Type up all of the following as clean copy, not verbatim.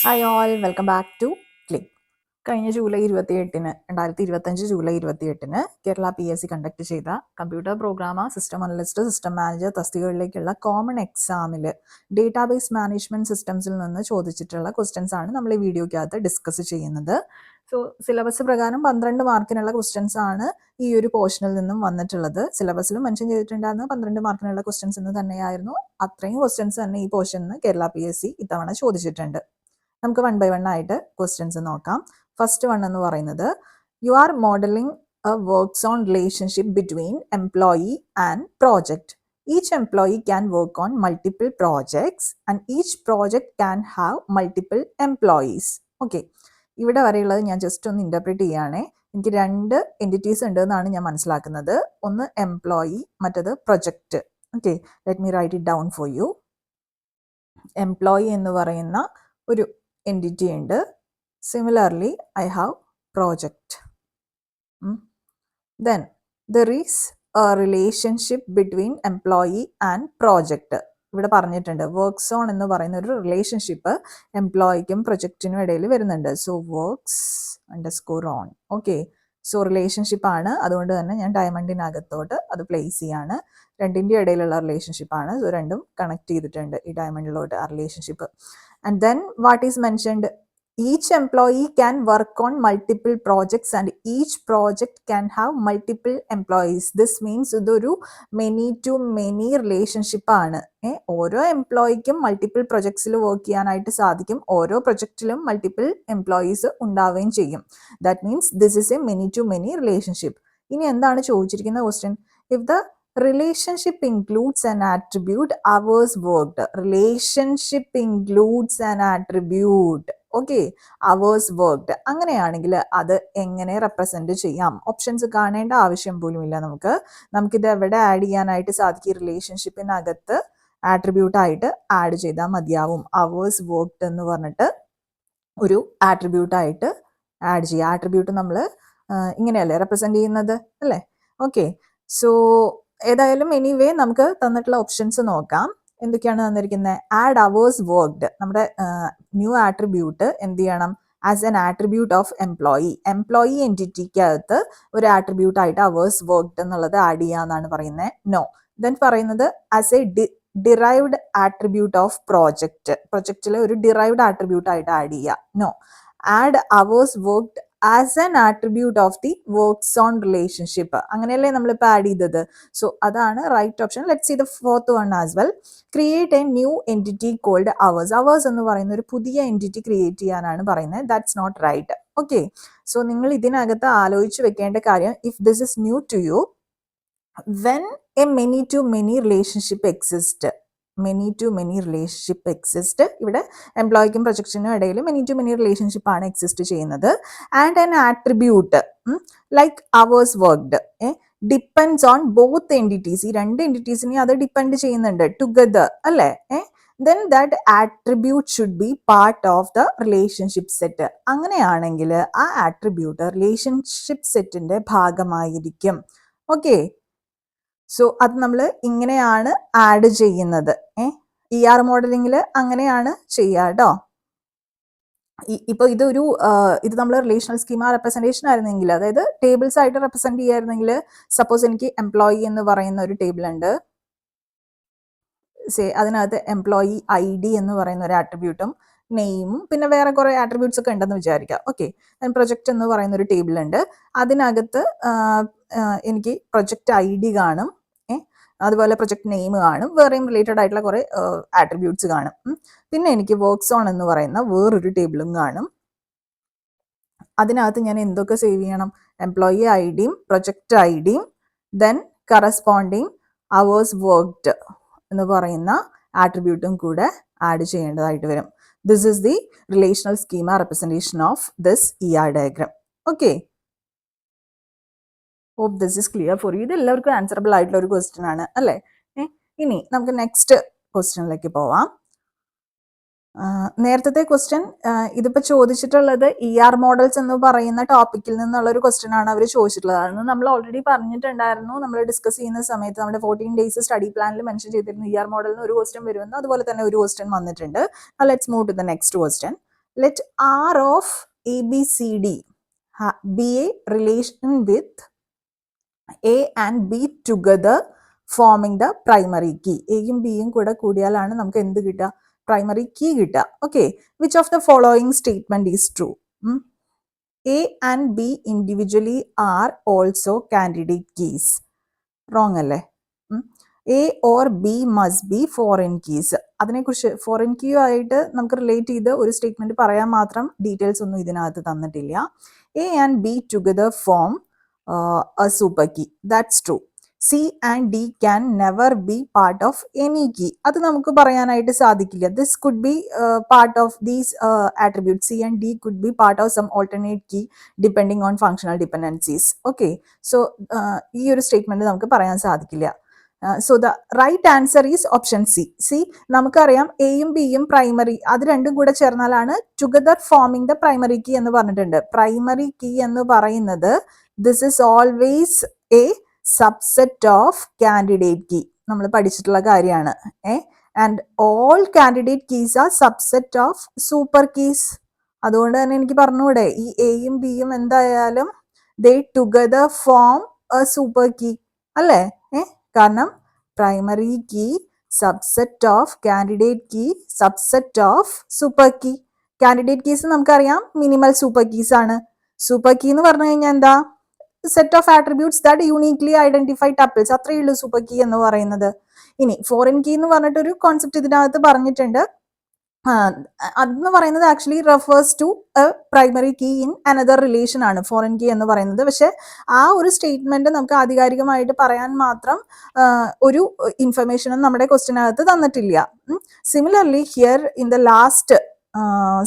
Hi all, welcome back to click. കഴിഞ്ഞ July 28-ന് 2025 July 28-ന് കേരള PSC കണ്ടക്ട് ചെയ്ത computer programmer, system analyst, system manager തസ്തികകളിലേക്കുള്ള common എക്സാമിൽ ഡേറ്റാബേസ് മാനേജ്മെൻറ്റ് സിസ്റ്റംസിൽ നിന്ന് ചോദിച്ചിട്ടുള്ള ക്വസ്റ്റ്യൻസ് ആണ് നമ്മൾ ഈ വീഡിയോയ്ക്കകത്ത് ഡിസ്കസ് ചെയ്യുന്നത്. സോ സിലബസ് പ്രകാരം 12 മാർക്കിനുള്ള ക്വസ്റ്റ്യൻസ് ആണ് ഈ ഒരു പോർഷനിൽ നിന്നും വന്നിട്ടുള്ളത്. സിലബസിൽ മെൻഷൻ ചെയ്തിട്ടുണ്ടായിരുന്ന 12 മാർക്കിനുള്ള ക്വസ്റ്റ്യൻസ് എന്ന് തന്നെയായിരുന്നു. അത്രയും ക്വസ്റ്റ്യൻസ് തന്നെ ഈ പോർഷനിൽ നിന്ന് കേരള PSC ഇത്തവണ ചോദിച്ചിട്ടുണ്ട്. നമുക്ക് 1 by 1 ആയിട്ട് ക്വസ്റ്റ്യൻസ് നോക്കാം. ഫസ്റ്റ് വൺ എന്ന് പറയുന്നത്, you are modelling A works on relationship between employee and project. Each employee can work on multiple projects and each project can have multiple employees. Okay, ഇവിടെ വരെയുള്ളത് ഞാൻ just ഒന്ന് interpret ചെയ്യുകയാണേ. എനിക്ക് 2 entities ഉണ്ട് എന്നാണ് ഞാൻ മനസ്സിലാക്കുന്നത്. ഒന്ന് എംപ്ലോയി, മറ്റത് project. Okay, let me write it down for you. Employee എന്ന് പറയുന്ന ഒരു entity ഉണ്ട്. Similarly, I have project. Then there is a relationship between employee and project. ഇവിടെ പറഞ്ഞിട്ടുണ്ട് വർക്ക്സ് ഓൺ എന്ന് പറയുന്ന ഒരു റിലേഷൻഷിപ്പ് എംപ്ലോയിക്കും പ്രൊജക്റ്റിനും ഇടയിൽ വരുന്നുണ്ട്. So works underscore on. Okay, so relationship ആണ്, അതുകൊണ്ട് തന്നെ ഞാൻ ഡയമണ്ടിനകത്തോട്ട് അത് പ്ലേസ് ചെയ്യാണ്. രണ്ടിൻ്റെ ഇടയിലുള്ള റിലേഷൻഷിപ്പാണ്. സോ രണ്ടും കണക്ട് ചെയ്തിട്ടുണ്ട് ഈ ഡയമണ്ടിലോട്ട് ആ relationship. And then what is mentioned, each employee can work on multiple projects and each project can have multiple employees. This means ഇതൊരു many to many relationship ആണ്. ഓരോ എംപ്ലോയിക്കും മൾട്ടിപ്പിൾ പ്രൊജക്ട്സിൽ വർക്ക് ചെയ്യാനായിട്ട് സാധിക്കും. ഓരോ പ്രൊജക്റ്റിലും മൾട്ടിപ്പിൾ എംപ്ലോയീസ് ഉണ്ടാവുകയും ചെയ്യും. That means this is a many to many relationship. ഇനി എന്താണ് ചോദിച്ചിരിക്കുന്ന question? If the relationship includes an attribute hours worked. Relationship includes an attribute. Okay, hours worked. അങ്ങനെയാണെങ്കിൽ അത് എങ്ങനെ റെപ്രസെന്റ് ചെയ്യാം? ഓപ്ഷൻസ് കാണേണ്ട ആവശ്യം പോലും ഇല്ല. നമുക്കിത് എവിടെ ആഡ് ചെയ്യാനായിട്ട് സാധിക്കും? റിലേഷൻഷിപ്പിനകത്ത് ആട്രിബ്യൂട്ട് ആയിട്ട് ആഡ് ചെയ്താൽ മതിയാവും. അവേഴ്സ് വർക്ക്ഡ് എന്ന് പറഞ്ഞിട്ട് ഒരു ആട്രിബ്യൂട്ട് ആയിട്ട് ആഡ് ചെയ്യുക. ആട്രിബ്യൂട്ട് നമ്മൾ ഇങ്ങനെയല്ലേ റെപ്രസെന്റ് ചെയ്യുന്നത്, അല്ലേ? ഓക്കെ, സോ ഏതായാലും എനിവേ നമുക്ക് തന്നിട്ടുള്ള ഓപ്ഷൻസ് നോക്കാം. എന്തൊക്കെയാണ് തന്നിരിക്കുന്നത്? Add hours worked. നമ്മുടെ ന്യൂ ആട്രിബ്യൂട്ട് എന്ത് ചെയ്യണം? As an attribute of employee. Employee എൻറ്റിറ്റിക്കകത്ത് ഒരു ആട്രിബ്യൂട്ട് ആയിട്ട് അവേഴ്സ് വർക്ക്ഡ് എന്നുള്ളത് ആഡ് ചെയ്യാന്നാണ് പറയുന്നത്. നോ. ദെൻ പറയുന്നത് as a derived attribute of project. പ്രൊജക്റ്റിലെ ഒരു ഡിറൈവ്ഡ് ആട്രിബ്യൂട്ട് ആയിട്ട് ആഡ് ചെയ്യുക. No. Add hours worked as an attribute of the works on relationship. അങ്ങനെയല്ലേ നമ്മളിപ്പോൾ ആഡ് ചെയ്തത്. സോ അതാണ് right option. Let's see the fourth one as well. Create a new entity called hours. Hours എന്ന് പറയുന്ന ഒരു പുതിയ entity create ചെയ്യാനാണ് പറയുന്നത്. That's not right. Okay, so നിങ്ങൾ ഇതിനകത്ത് ആലോചിച്ച് വെക്കേണ്ട കാര്യം, if this is new to you, when a many to many relationship exist. Many to many relationship exist. ഇവിടെ എംപ്ലോയിക്കും പ്രൊജക്റ്റിനും ഇടയിൽ മെനി ടു മെനി റിലേഷൻഷിപ്പ് ആണ് എക്സിസ്റ്റ് ചെയ്യുന്നത്. And an attribute like hours worked depends on both entities. ഈ 2 എൻറ്റിറ്റീസിനെ അത് depend ചെയ്യുന്നുണ്ട് together, അല്ലേ? then that attribute should be part of the relationship set. അങ്ങനെയാണെങ്കിൽ ആ ആട്രിബ്യൂട്ട് റിലേഷൻഷിപ്പ് സെറ്റിന്റെ ഭാഗമായിരിക്കും. ഓക്കെ, സോ അത് നമ്മൾ ഇങ്ങനെയാണ് ആഡ് ചെയ്യുന്നത്. ER മോഡലിംഗിൽ അങ്ങനെയാണ് ചെയ്യുക കേട്ടോ. ഇപ്പോൾ ഇത് നമ്മൾ റിലേഷണൽ സ്കീമ റെപ്രസെൻറ്റേഷൻ ആയിരുന്നെങ്കിൽ, അതായത് ടേബിൾസ് ആയിട്ട് റെപ്രസെന്റ് ചെയ്യായിരുന്നെങ്കിൽ, സപ്പോസ് എനിക്ക് എംപ്ലോയി എന്ന് പറയുന്ന ഒരു ടേബിൾ ഉണ്ട്. അതിനകത്ത് എംപ്ലോയി ID എന്ന് പറയുന്ന ഒരു ആട്രിബ്യൂട്ടും നെയിമും പിന്നെ വേറെ കുറേ ആട്രിബ്യൂട്ട്സ് ഒക്കെ ഉണ്ടെന്ന് വിചാരിക്കുക. ഓക്കെ, പ്രൊജക്റ്റ് എന്ന് പറയുന്ന ഒരു ടേബിൾ ഉണ്ട്. അതിനകത്ത് എനിക്ക് പ്രൊജക്റ്റ് ID കാണും, അതുപോലെ പ്രൊജക്ട് നെയിം കാണും, വേറെയും റിലേറ്റഡ് ആയിട്ടുള്ള കുറേ ആട്രിബ്യൂട്ട്സ് കാണും. പിന്നെ എനിക്ക് വർക്ക്സ് ഓൺ എന്ന് പറയുന്ന വേറൊരു ടേബിളും കാണും. അതിനകത്ത് ഞാൻ എന്തൊക്കെ സേവ് ചെയ്യണം? എംപ്ലോയി IDയും പ്രൊജക്റ്റ് IDയും ദെൻ കറസ്പോണ്ടിങ് അവേഴ്സ് വർക്ക്ഡ് എന്ന് പറയുന്ന ആട്രിബ്യൂട്ടും കൂടെ ആഡ് ചെയ്യേണ്ടതായിട്ട് വരും. This is the relational schema representation of this ER diagram. Okay, hope this is clear for you. ഇത് എല്ലാവർക്കും ആൻസറബിൾ ആയിട്ടുള്ള ഒരു ക്വസ്റ്റ്യൻ ആണ്, അല്ലേ? ഇനി നമുക്ക് നെക്സ്റ്റ് ക്വസ്റ്റ്യനിലേക്ക് പോവാം. നേരത്തെ ക്വസ്റ്റ്യൻ ഇതിപ്പോൾ ചോദിച്ചിട്ടുള്ളത് ER മോഡൽസ് എന്ന് പറയുന്ന ടോപ്പിക്കിൽ നിന്നുള്ള ഒരു ക്വസ്റ്റ്യൻ ആണ് അവർ ചോദിച്ചിട്ടുള്ളത്. അതെന്ന് നമ്മൾ ഓൾറെഡി പറഞ്ഞിട്ടുണ്ടായിരുന്നു. നമ്മൾ ഡിസ്കസ് ചെയ്യുന്ന സമയത്ത് നമ്മുടെ 14 ഡേയ്സ് സ്റ്റഡി പ്ലാനിൽ മെൻഷൻ ചെയ്തിരുന്നു ER മോഡലിന് ഒരു ക്വസ്റ്റ്യൻ വരുമെന്ന്. അതുപോലെ തന്നെ ഒരു ക്വസ്റ്റ്യൻ വന്നിട്ടുണ്ട്. Let's move to the next question. let R of ABCD be a relation with A and B together forming the primary key. എയും ബിയും കൂടെ കൂടിയാലാണ് നമുക്ക് എന്ത് കിട്ടുക? പ്രൈമറി കീ കിട്ടുക. Okay, which of the following statement is true? A and B individually are also candidate keys. Wrong അല്ലേ? A or B must be foreign keys. അതിനെക്കുറിച്ച് foreign key ആയിട്ട് നമുക്ക് റിലേറ്റ് ചെയ്ത് ഒരു സ്റ്റേറ്റ്മെന്റ് പറയാൻ മാത്രം ഡീറ്റെയിൽസ് ഒന്നും ഇതിനകത്ത് തന്നിട്ടില്ല. A and B together form a super key. That's true. C and D can never be part of any key. അത് നമുക്ക് പറയാനായിട്ട് സാധിക്കില്ല. This could be part of these attributes. C and D could be part of some alternate key depending on functional dependencies. Okay, so ഈ ഒരു statement നമുക്ക് പറയാൻ സാധിക്കില്ല. So the right answer is option C. See, നമുക്കറിയാം എയും ബിയും primary, അത് രണ്ടും കൂടെ ചേർന്നാലാണ് together forming the primary key എന്ന് പറഞ്ഞിട്ടുണ്ട്. പ്രൈമറി കീ എന്ന് പറയുന്നത് this is always a subset of candidate key. നമ്മൾ പഠിച്ചിട്ടുള്ള കാര്യമാണ്. And all candidate keys are subset of super keys. അതുകൊണ്ട് തന്നെ എനിക്ക് പറഞ്ഞൂടെ, ഈ എയും ബിയും എന്തായാലും they together form a super key അല്ലേ? കാരണം primary key subset of candidate key subset of super key. Candidate keys നമുക്കറിയാം മിനിമൽ സൂപ്പർ കീസ് ആണ്. സൂപ്പർ കീ എന്ന് പറഞ്ഞു കഴിഞ്ഞാൽ എന്താ? Set of attributes that uniquely identify tuples. അത്രയേ ഉള്ളൂ സൂപ്പർ കീ എന്ന് പറയുന്നത്. ഇനി ഫോറിൻ കീ എന്ന് പറഞ്ഞിട്ടൊരു കോൺസെപ്റ്റ് ഇതിനകത്ത് പറഞ്ഞിട്ടുണ്ട്. അതെന്ന് പറയുന്നത് actually refers to a primary key in another relation ആണ് ഫോറിൻ കീ എന്ന് പറയുന്നത്. പക്ഷെ ആ ഒരു സ്റ്റേറ്റ്മെന്റ് നമുക്ക് ആധികാരികമായിട്ട് പറയാൻ മാത്രം ഒരു ഇൻഫർമേഷനും നമ്മുടെ ക്വസ്റ്റിനകത്ത് തന്നിട്ടില്ല. Similarly here in the last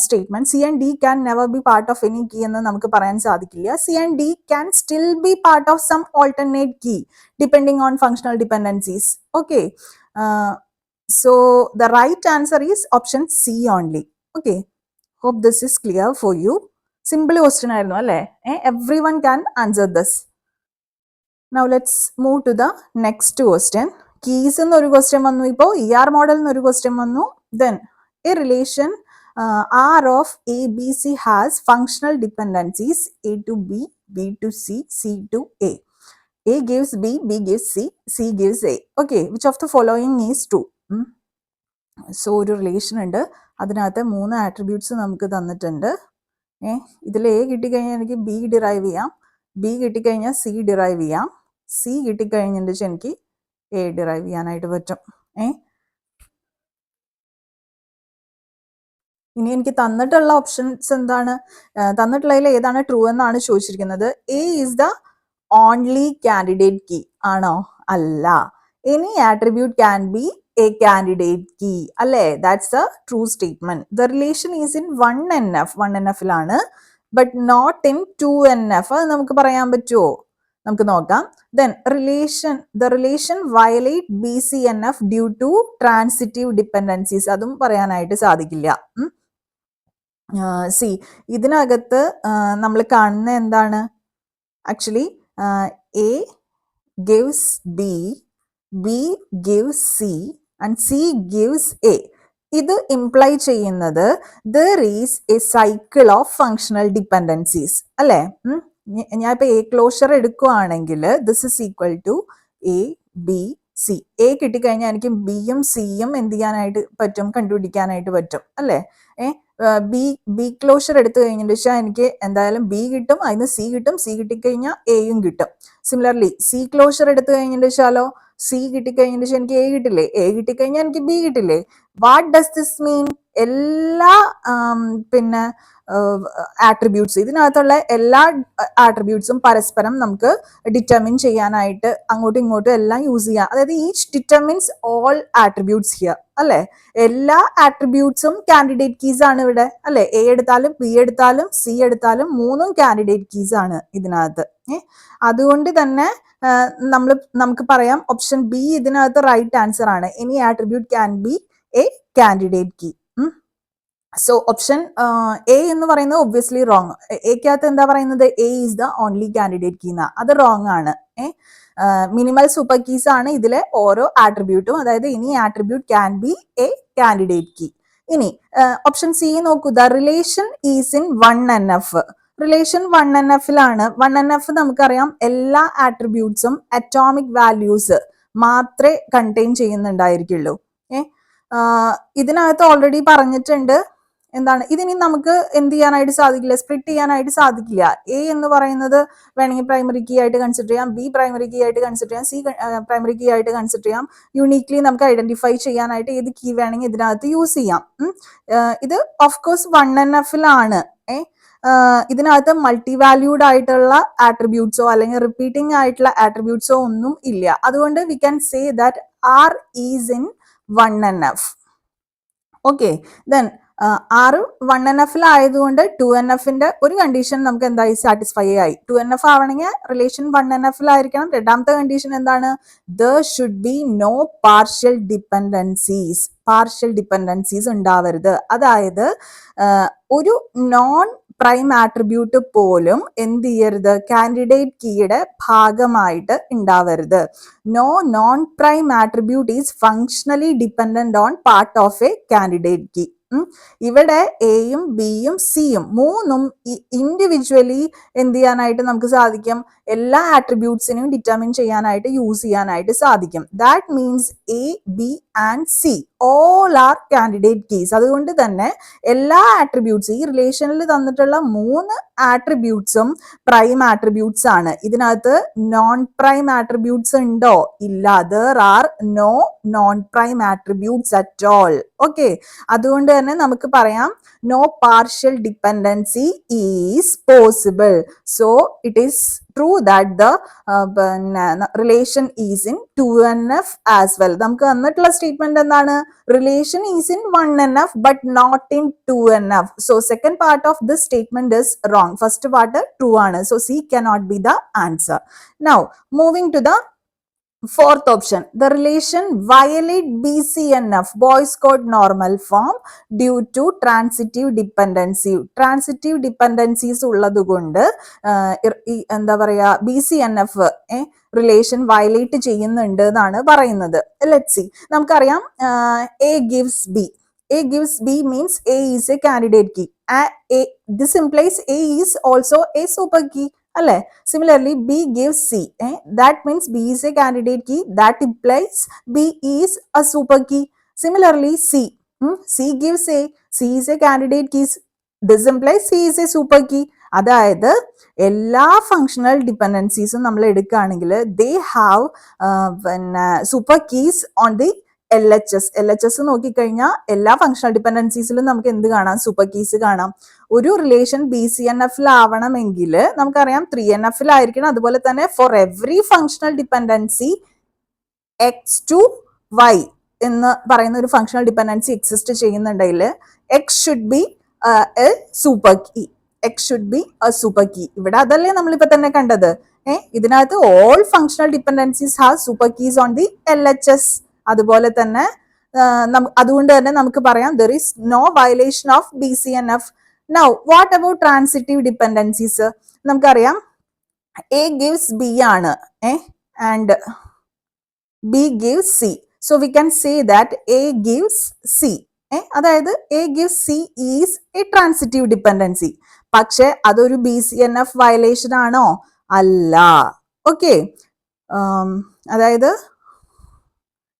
statement, C and D can never be part of any key എന്ന് നമുക്ക് പറയാൻ സാധിക്കില്ല. C and D can still be part of some alternate key depending on functional dependencies. Okay, so the right answer is option C only. Okay, hope this is clear for you. Simple question ആയിരുന്നു അല്ലേ? Everyone can answer this. Now let's move to the next question. Keys എന്നൊരു question വന്നു, ഇപ്പോൾ ER model എന്നൊരു question വന്നു. Then a relation R of ABC has functional dependencies A to B, B to C, C to A. A gives B, B gives C, C gives A. Okay, which of the following is true? So ഒരു relation ഉണ്ട്, അതിനകത്ത് 3 attributes നമുക്ക് തന്നിട്ടുണ്ട്. ഇതിൽ A കിട്ടിക്കഴിഞ്ഞാൽ എനിക്ക് B derive ചെയ്യാം, B കിട്ടിക്കഴിഞ്ഞാൽ C ഡിറൈവ് ചെയ്യാം, C കിട്ടിക്കഴിഞ്ഞിട്ട് എനിക്ക് A ഡിറൈവ് ചെയ്യാനായിട്ട് പറ്റും. ഇനി എനിക്ക് തന്നിട്ടുള്ള ഓപ്ഷൻസ് എന്താണ്? തന്നിട്ടുള്ളതിൽ ഏതാണ് ട്രൂ എന്നാണ് ചോദിച്ചിരിക്കുന്നത്. A is the only candidate key ആണോ? അല്ല. Any attribute can be a candidate key അല്ലേ? That's a true statement. The relation is in 1NF, 1NF-ലാണ്, ബട്ട് നോട്ട് ഇൻ 2NF. അത് നമുക്ക് പറയാൻ പറ്റുമോ? നമുക്ക് നോക്കാം. Then the relation violate BCNF due to transitive dependencies. അതും പറയാനായിട്ട് സാധിക്കില്ല. സി, ഇതിനകത്ത് നമ്മൾ കാണുന്ന എന്താണ്? Actually A gives B, B gives C and C gives A. ഇത് ഇംപ്ലൈ ചെയ്യുന്നത് there is a cycle of functional dependencies അല്ലേ? ഞാൻ ഇപ്പൊ എ ക്ലോഷർ എടുക്കുകയാണെങ്കിൽ this is equal to A B C. A കിട്ടിക്കഴിഞ്ഞാൽ എനിക്ക് ബിയും സിയും എന്ത് ചെയ്യാനായിട്ട് പറ്റും? കണ്ടുപിടിക്കാനായിട്ട് പറ്റും അല്ലേ? ബി ക്ലോഷർ എടുത്തു കഴിഞ്ഞിട്ട് വെച്ചാൽ എനിക്ക് എന്തായാലും ബി കിട്ടും, അതിന് സി കിട്ടും, സി കിട്ടിക്കഴിഞ്ഞാൽ എയും കിട്ടും. സിമിലർലി സി ക്ലോഷർ എടുത്തു കഴിഞ്ഞിട്ട് വെച്ചാലോ, സി കിട്ടിക്കഴിഞ്ഞിട്ട് വെച്ചാൽ എനിക്ക് എ കിട്ടില്ലേ, എ കിട്ടിക്കഴിഞ്ഞാൽ എനിക്ക് ബി കിട്ടില്ലേ? വാട്ട് ഡസ് ദിസ് മീൻ? എല്ലാ പിന്നെ ആട്രിബ്യൂട്ട്സ്, ഇതിനകത്തുള്ള എല്ലാ ആട്രിബ്യൂട്ട്സും പരസ്പരം നമുക്ക് ഡിറ്റർമിൻ ചെയ്യാനായിട്ട് അങ്ങോട്ടും ഇങ്ങോട്ടും എല്ലാം യൂസ് ചെയ്യാം. അതായത് each determines all attributes here അല്ലെ? എല്ലാ ആട്രിബ്യൂട്ട്സും കാൻഡിഡേറ്റ് കീസ് ആണ് ഇവിടെ അല്ലെ? എ എടുത്താലും ബി എടുത്താലും സി എടുത്താലും മൂന്നും കാൻഡിഡേറ്റ് കീസ് ആണ് ഇതിനകത്ത്. അതുകൊണ്ട് തന്നെ നമുക്ക് പറയാം ഓപ്ഷൻ ബി ഇതിനകത്ത് റൈറ്റ് ആൻസർ ആണ്. Any attribute can be a candidate key. So option A എന്ന് പറയുന്നത് ഒബ്വിയസ്ലി റോങ്. എക്കകത്ത് എന്താ പറയുന്നത്? A is the only candidate key എന്നാ. അത് റോങ് ആണ്. മിനിമൽ സൂപ്പർ കീസ് ആണ് ഇതിലെ ഓരോ ആട്രിബ്യൂട്ടും. അതായത് any attribute can be a candidate key. ഇനി ഓപ്ഷൻ സി നോക്കൂ, the relation is in 1NF. Relation 1NFലാണ്. 1NF നമുക്കറിയാം എല്ലാ ആട്രിബ്യൂട്ട്സും അറ്റോമിക് വാല്യൂസ് മാത്രമേ കണ്ടെയ്ൻ ചെയ്യുന്നുണ്ടായിരിക്കുള്ളൂ. ഇതിനകത്ത് ഓൾറെഡി പറഞ്ഞിട്ടുണ്ട് എന്താണ്, ഇതിനി നമുക്ക് എന്ത് ചെയ്യാനായിട്ട് സാധിക്കില്ല, സ്പ്ലിറ്റ് ചെയ്യാനായിട്ട് സാധിക്കില്ല. എ എന്ന് പറയുന്നത് വേണമെങ്കിൽ പ്രൈമറി കീ ആയിട്ട് കൺസിഡർ ചെയ്യാം, ബി പ്രൈമറി കീ ആയിട്ട് കൺസിഡർ ചെയ്യാം, സി പ്രൈമറി കീ ആയിട്ട് കൺസിഡർ ചെയ്യാം. യൂണീക്ലി നമുക്ക് ഐഡന്റിഫൈ ചെയ്യാനായിട്ട് ഏത് കീ വേണമെങ്കിൽ ഇതിനകത്ത് യൂസ് ചെയ്യാം. ഇത് ഓഫ് കോഴ്സ് 1NFലാണ്. ഇതിനകത്ത് മൾട്ടി വാല്യൂഡ് ആയിട്ടുള്ള ആട്രിബ്യൂട്ട്സോ അല്ലെങ്കിൽ റിപ്പീറ്റിംഗ് ആയിട്ടുള്ള ആട്രിബ്യൂട്ട്സോ ഒന്നും ഇല്ല. അതുകൊണ്ട് we can say that are is in 1NF. Okay, then ആറ് 1NFലായതുകൊണ്ട് 2NFന്റെ ഒരു കണ്ടീഷൻ നമുക്ക് എന്തായി, സാറ്റിസ്ഫൈ ആയി. 2NF ആവണമെങ്കിൽ റിലേഷൻ 1NFലായിരിക്കണം. രണ്ടാമത്തെ കണ്ടീഷൻ എന്താണ്, there should be no partial dependencies ഉണ്ടാവരുത്. അതായത് ഒരു നോൺ പ്രൈം ആട്രിബ്യൂട്ട് പോലും എന്ത് ചെയ്യരുത്, കാൻഡിഡേറ്റ് കീയുടെ ഭാഗമായിട്ട് ഉണ്ടാവരുത്. No non prime attribute is functionally dependent on part of a candidate key. ഇവിടെ എയും ബിയും സിയും മൂന്നും ഇൻഡിവിജ്വലി എന്ത് ചെയ്യാനായിട്ട് നമുക്ക് സാധിക്കും, എല്ലാ ആട്രിബ്യൂട്ട്സിനെയും ഡിറ്റർമിൻ ചെയ്യാനായിട്ട് യൂസ് ചെയ്യാനായിട്ട് സാധിക്കും. That means A, B and C all are candidate keys. അതുകൊണ്ട് തന്നെ എല്ലാ ആട്രിബ്യൂട്ട്സ്, ഈ റിലേഷനിൽ തന്നിട്ടുള്ള 3 ആട്രിബ്യൂട്ട്സും പ്രൈം ആട്രിബ്യൂട്ട്സ് ആണ്. ഇതിനകത്ത് നോൺ പ്രൈം ആട്രിബ്യൂട്ട്സ് ഉണ്ടോ? ഇല്ല. There are no non prime attributes at all. Okay, അതുകൊണ്ട് തന്നെ നമുക്ക് പറയാം no partial dependency is possible. So it is true that the relation is in 2NF as well. നമുക്ക് തന്നിട്ടുള്ള സ്റ്റേറ്റ്മെന്റ് എന്താണ്, relation is in 1NF but not in 2NF. So second part of this statement is wrong. First part true ആണ്. So C cannot be the answer. Now moving to the fourth option, the relation violate BCNF, Boy's Code normal form, due to transitive dependency. Transitive dependencies ഉള്ളതുകൊണ്ട് എന്താ പറയാ, BCNF relation violate ചെയ്യുന്നുണ്ട് എന്നാണ് പറയുന്നത്. Let's C, നമുക്കറിയാം A gives B. A gives B means A is a candidate key. This implies A is also a super key. അല്ലെ? Similarly, B gives C. That means B is a candidate key. That implies B is a super key. Similarly, C. C gives A. C is a candidate key. This implies C is a super key. അതായത് എല്ലാ functional ഡിപ്പെൻഡൻസീസും നമ്മൾ എടുക്കുകയാണെങ്കിൽ they have super keys on the LHS നോക്കിക്കഴിഞ്ഞാൽ എല്ലാ functional ഡിപ്പെൻഡൻസീസിലും നമുക്ക് എന്ത് കാണാം, super keys കാണാം. ഒരു റിലേഷൻ BCNFലാവണമെങ്കിൽ നമുക്കറിയാം 3NFലായിരിക്കണം. അതുപോലെ തന്നെ for every functional dependency X to Y എന്ന് പറയുന്ന ഒരു ഫങ്ഷണൽ ഡിപ്പെൻഡൻസി എക്സിസ്റ്റ് ചെയ്യുന്നുണ്ടെങ്കിൽ X should be a super key. X should be a super key. ഇവിടെ അതല്ലേ നമ്മളിപ്പോ തന്നെ കണ്ടത്. ഇതിനകത്ത് all functional dependencies have super keys on the LHS. അതുപോലെ തന്നെ അതുകൊണ്ട് തന്നെ നമുക്ക് പറയാം there is no violation of BCNF. Now what about transitive dependencies? നമുക്കറിയാം A gives B ആണ് and B gives C. So we can say that A gives C. അതായത് A gives C is a transitive dependency. പക്ഷെ അതൊരു BCNF violation ആണോ? അല്ല. Okay, അതായത്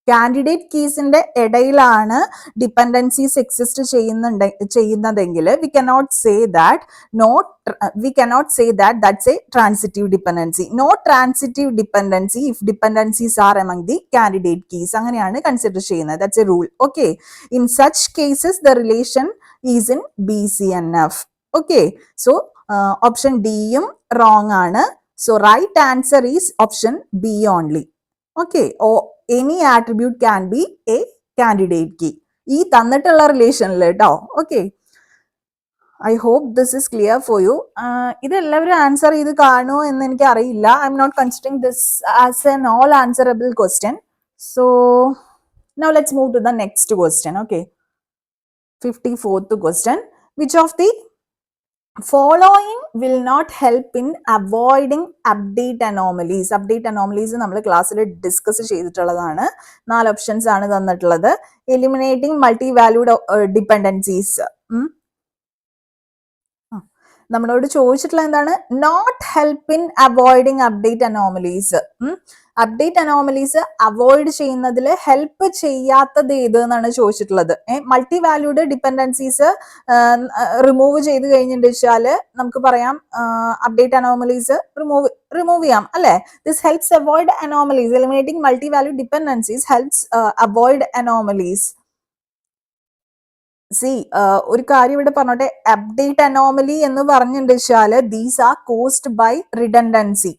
candidate കീസിന്റെ ഇടയിലാണ് dependencies exist ചെയ്യുന്നതെങ്കിൽ we cannot say that that's a transitive dependency. No transitive dependency if dependencies are among the candidate keys. അങ്ങനെയാണ് consider ചെയ്യുന്നത്. That's a rule. Okay, in such cases the relation is in BCNF. Okay, so option D യും wrong ആണ്. So right answer is option B only. Okay, any attribute can be a candidate key. ഈ തന്നിട്ടുള്ള റിലേഷനിൽ കേട്ടോ. Okay, I hope this is clear for you. ഇതെല്ലാവരും answer ചെയ്ത് കാണുമോ എന്ന് എനിക്ക് അറിയില്ല. I'm not considering this as an all answerable question. So now let's move to the next question. Okay, 54th question. Which of the Following will not help in avoiding update anomalies. Update anomalies നമ്മൾ ക്ലാസ്സിൽ discuss ചെയ്തിട്ടുള്ളതാണ്. 4 options ആണ് തന്നിട്ടുള്ളത്. Eliminating multi valued dependencies. നമ്മളോട് ചോദിച്ചിട്ടുള്ള എന്താണ്? Not help in avoiding update anomalies. Update anomalies avoid ചെയ്യുന്നതിൽ help ചെയ്യാത്തത് ഏത് എന്നാണ് ചോദിച്ചിട്ടുള്ളത്. മൾട്ടി വാല്യൂഡ് ഡിപ്പെൻഡൻസീസ് റിമൂവ് ചെയ്ത് കഴിഞ്ഞിട്ട് വെച്ചാൽ നമുക്ക് പറയാം അപ്ഡേറ്റ് അനോമലീസ് റിമൂവ് ചെയ്യാം അല്ലെ. This helps avoid anomalies. Eliminating multi valued dependencies helps avoid anomalies. ഒരു കാര്യം ഇവിടെ പറഞ്ഞോട്ടെ, അപ്ഡേറ്റ് അനോമലി എന്ന് പറഞ്ഞിട്ട് വെച്ചാല് these are caused by redundancy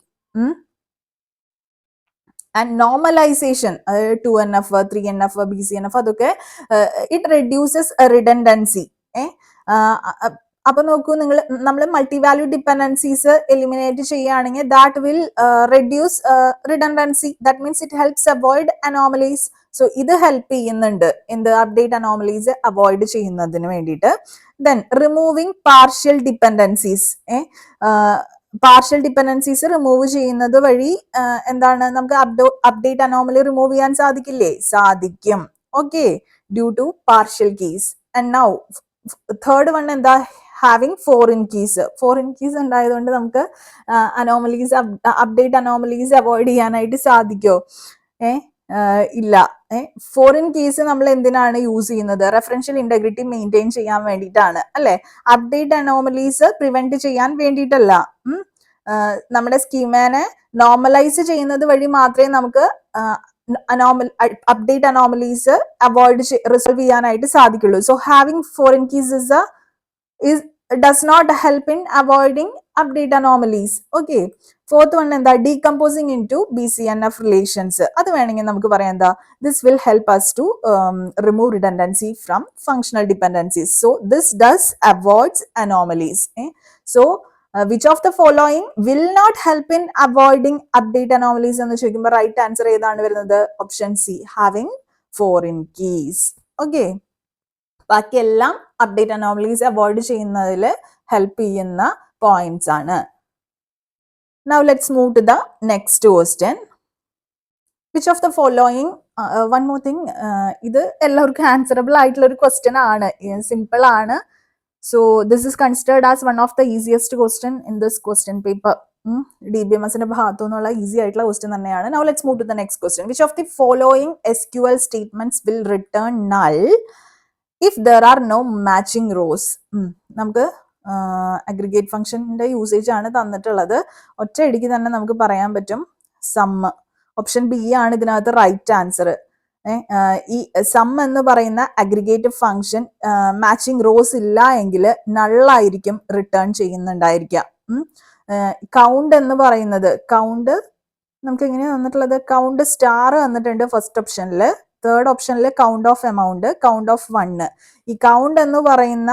and normalization. അതായത് 2NF 3NF BCNF അതൊക്കെ ഇറ്റ് റെഡ്യൂസസ് റിഡൻഡൻസി. അപ്പൊ നോക്കൂ, നമ്മൾ മൾട്ടി വാല്യൂ ഡിപ്പെൻഡൻസീസ് എലിമിനേറ്റ് ചെയ്യുകയാണെങ്കിൽ that will reduce redundancy. That means it helps avoid anomalies. So ഇത് ഹെൽപ്പ് ചെയ്യുന്നുണ്ട് എന്ത്? അപ്ഡേറ്റ് അനോമലീസ് അവോയ്ഡ് ചെയ്യുന്നതിന് വേണ്ടിയിട്ട്. Then removing partial dependencies. Partial dependencies remove ചെയ്യുന്നത് വഴി എന്താണ് നമുക്ക് അപ്ഡേറ്റ് അനോമലി റിമൂവ് ചെയ്യാൻ സാധിക്കില്ലേ? സാധിക്കും. Okay, due to partial keys. And now third one എന്താ? Having foreign keys. Foreign keys ഉണ്ടായതുകൊണ്ട് നമുക്ക് അനോമലീസ് അപ്ഡേറ്റ് അനോമലീസ് അവോയ്ഡ് ചെയ്യാനായിട്ട് സാധിക്കോ? ഇല്ല. ഫോറിൻ കീസ് നമ്മൾ എന്തിനാണ് യൂസ് ചെയ്യുന്നത്? റെഫറൻഷ്യൽ ഇന്റഗ്രിറ്റി മെയിൻറ്റെയിൻ ചെയ്യാൻ വേണ്ടിയിട്ടാണ് അല്ലെ. അപ്ഡേറ്റ് അനോമലീസ് പ്രിവെന്റ് ചെയ്യാൻ വേണ്ടിയിട്ടല്ല. നമ്മുടെ സ്കീമേനെ നോർമലൈസ് ചെയ്യുന്നത് വഴി മാത്രമേ നമുക്ക് അപ്ഡേറ്റ് അനോമലീസ് അവോയ്ഡ് റിസോൾവ് ചെയ്യാനായിട്ട് സാധിക്കുള്ളൂ. So having foreign keys does not help in avoiding update anomalies. Okay, fourth one എന്താ? decomposing into BCNF relations. അത് വേണമെങ്കിൽ നമുക്ക് പറയാം എന്താ? this will help us to remove redundancy from functional dependencies. So this does avoids anomalies. So which of the following will not help in avoiding update anomalies എന്ന് ചോദിക്കുമ്പോൾ right answer ഏതാണ് വരുന്നത്? Option C, having foreign keys. Okay, ബാക്കിയെല്ലാം update anomalies avoid ചെയ്യുന്നതിൽ help ചെയ്യുന്ന points ആണ്. Now let's move to the next question. Which of the following, one more thing, ഇത് എല്ലാവർക്കും ആൻസറബിൾ ആയിട്ടുള്ള ഒരു ക്വസ്റ്റ്യൻ ആണ്, സിമ്പിൾ ആണ്. So this is considered as one of the easiest question in this question paper. DBMSന്റെ ഭാഗത്തു നിന്നുള്ള easy ആയിട്ടുള്ള question തന്നെയാണ്. Now let's move to the next question. Which of the following SQL statements will return null if there are no matching rows? നമുക്ക് aggregate ഫംഗ്ഷന്റെ usage ആണ് തന്നിട്ടുള്ളത്. ഒറ്റയടിക്ക് തന്നെ നമുക്ക് പറയാൻ പറ്റും സം. ഓപ്ഷൻ ബി ആണ് ഇതിനകത്ത് റൈറ്റ് ആൻസർ. ഈ സം എന്ന് പറയുന്ന അഗ്രിഗേറ്റ് ഫംഗ്ഷൻ മാച്ചിങ് റോസ് ഇല്ല എങ്കിൽ നള്ളായിരിക്കും റിട്ടേൺ ചെയ്യുന്നുണ്ടായിരിക്കുക. കൗണ്ട് എന്ന് പറയുന്നത്, കൗണ്ട് നമുക്ക് എങ്ങനെയാ തന്നിട്ടുള്ളത്? കൗണ്ട് സ്റ്റാർ തന്നിട്ടുണ്ട് ഫസ്റ്റ് ഓപ്ഷനിൽ. തേർഡ് ഓപ്ഷനിൽ count of amount, count of 1. ഈ കൗണ്ട് എന്ന് പറയുന്ന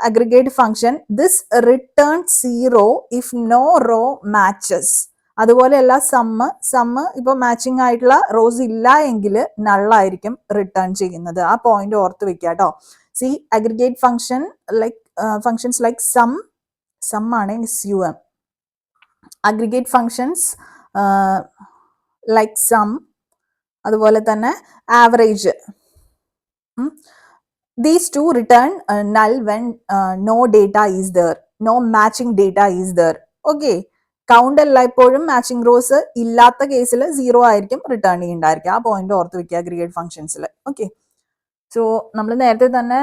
aggregate function this return 0 if no row matches. അതുപോലെയല്ല സമ്മ് ഇപ്പൊ മാച്ചിങ് ആയിട്ടുള്ള റോസ് ഇല്ല എങ്കിൽ നള്ളായിരിക്കും റിട്ടേൺ ചെയ്യുന്നത്. ആ പോയിന്റ് ഓർത്ത് വെക്കുക കേട്ടോ. C aggregate function like functions like sum ആണ് SUM. Aggregate functions like sum, അതുപോലെ തന്നെ average, these two return null when no data is there, no matching data is there. Okay, count എല്ലായ്പ്പോഴും matching rose ഇല്ലാത്ത കേസിൽ 0 ആയിരിക്കും return ചെയ്യുന്നുണ്ടായിരിക്കും. ആ point ഓർത്ത് വെക്കുക അഗ്രിഗേറ്റ് ഫംഗ്ഷൻസിൽ. ഓക്കെ, സോ നമ്മൾ നേരത്തെ തന്നെ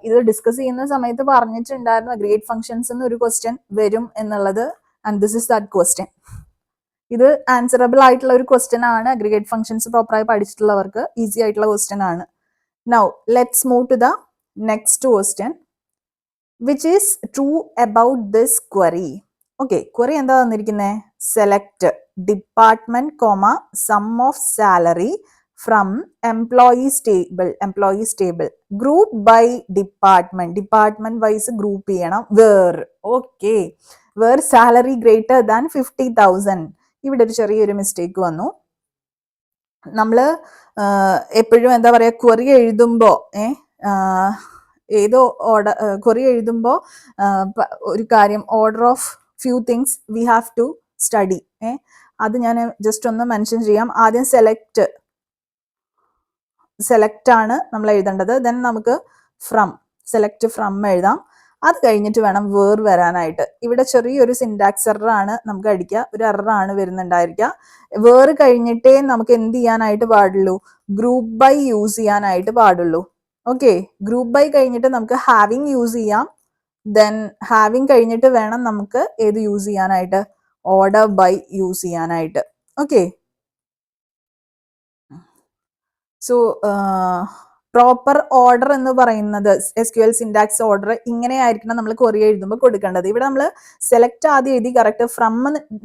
ഇത് ഡിസ്കസ് ചെയ്യുന്ന സമയത്ത് പറഞ്ഞിട്ടുണ്ടായിരുന്നു അഗ്രിഗേറ്റ് ഫംഗ്ഷൻസ് എന്നൊരു ക്വസ്റ്റ്യൻ വരും എന്നുള്ളത്. And this is that question. ഇത് ആൻസറബിൾ ആയിട്ടുള്ള ഒരു ക്വസ്റ്റ്യൻ ആണ്. അഗ്രിഗേറ്റ് ഫംഗ്ഷൻസ് പ്രോപ്പറായി പഠിച്ചിട്ടുള്ളവർക്ക് ഈസി ആയിട്ടുള്ള ക്വസ്റ്റ്യൻ ആണ്. Now let's move to the next question. Which is true about this query? Okay, query എന്താ തന്നിരിക്കുന്നത്? Select department sum of salary from employees table group by department wise group ചെയ്യണം. Okay, where salary greater than 50,000. ഇവിടെ ഒരു ചെറിയൊരു mistake വന്നു. നമ്മൾ എപ്പോഴും എന്താ പറയാ, ക്വറി എഴുതുമ്പോ ഏതോ ഓർഡർ ക്വറി എഴുതുമ്പോൾ ഒരു കാര്യം order of few things we have to study. അത് ഞാൻ ജസ്റ്റ് ഒന്ന് മെൻഷൻ ചെയ്യാം. ആദ്യം സെലക്ട് ആണ് നമ്മൾ എഴുതേണ്ടത്. ദെൻ നമുക്ക് സെലക്ട് ഫ്രം എഴുതാം. അത് കഴിഞ്ഞിട്ട് വേണം വേർ വരാനായിട്ട്. ഇവിടെ ചെറിയൊരു സിൻടാക്സ് എറർ ആണ് നമുക്ക് അടിക്കുക, ഒരു എറർ ആണ് വരുന്നുണ്ടായിരിക്കുക. വേർ കഴിഞ്ഞിട്ടേ നമുക്ക് എന്ത് ചെയ്യാനായിട്ട് പാടുള്ളൂ, ഗ്രൂപ്പ് ബൈ യൂസ് ചെയ്യാനായിട്ട് പാടുള്ളൂ. ഓക്കെ, ഗ്രൂപ്പ് ബൈ കഴിഞ്ഞിട്ട് നമുക്ക് ഹാവിങ് യൂസ് ചെയ്യാം. ദെൻ ഹാവിങ് കഴിഞ്ഞിട്ട് വേണം നമുക്ക് ഏത് യൂസ് ചെയ്യാനായിട്ട്, ഓർഡർ ബൈ യൂസ് ചെയ്യാനായിട്ട്. ഓക്കെ, സോ പ്രോപ്പർ ഓർഡർ എന്ന് പറയുന്നത് SQL സിൻടാക്സ് ഓർഡർ ഇങ്ങനെയായിരിക്കണം നമ്മൾ ക്വറി എഴുതുമ്പോൾ കൊടുക്കേണ്ടത്. ഇവിടെ നമ്മൾ സെലക്ട് ആദ്യം എഴുതി, കറക്റ്റ് ഫ്രം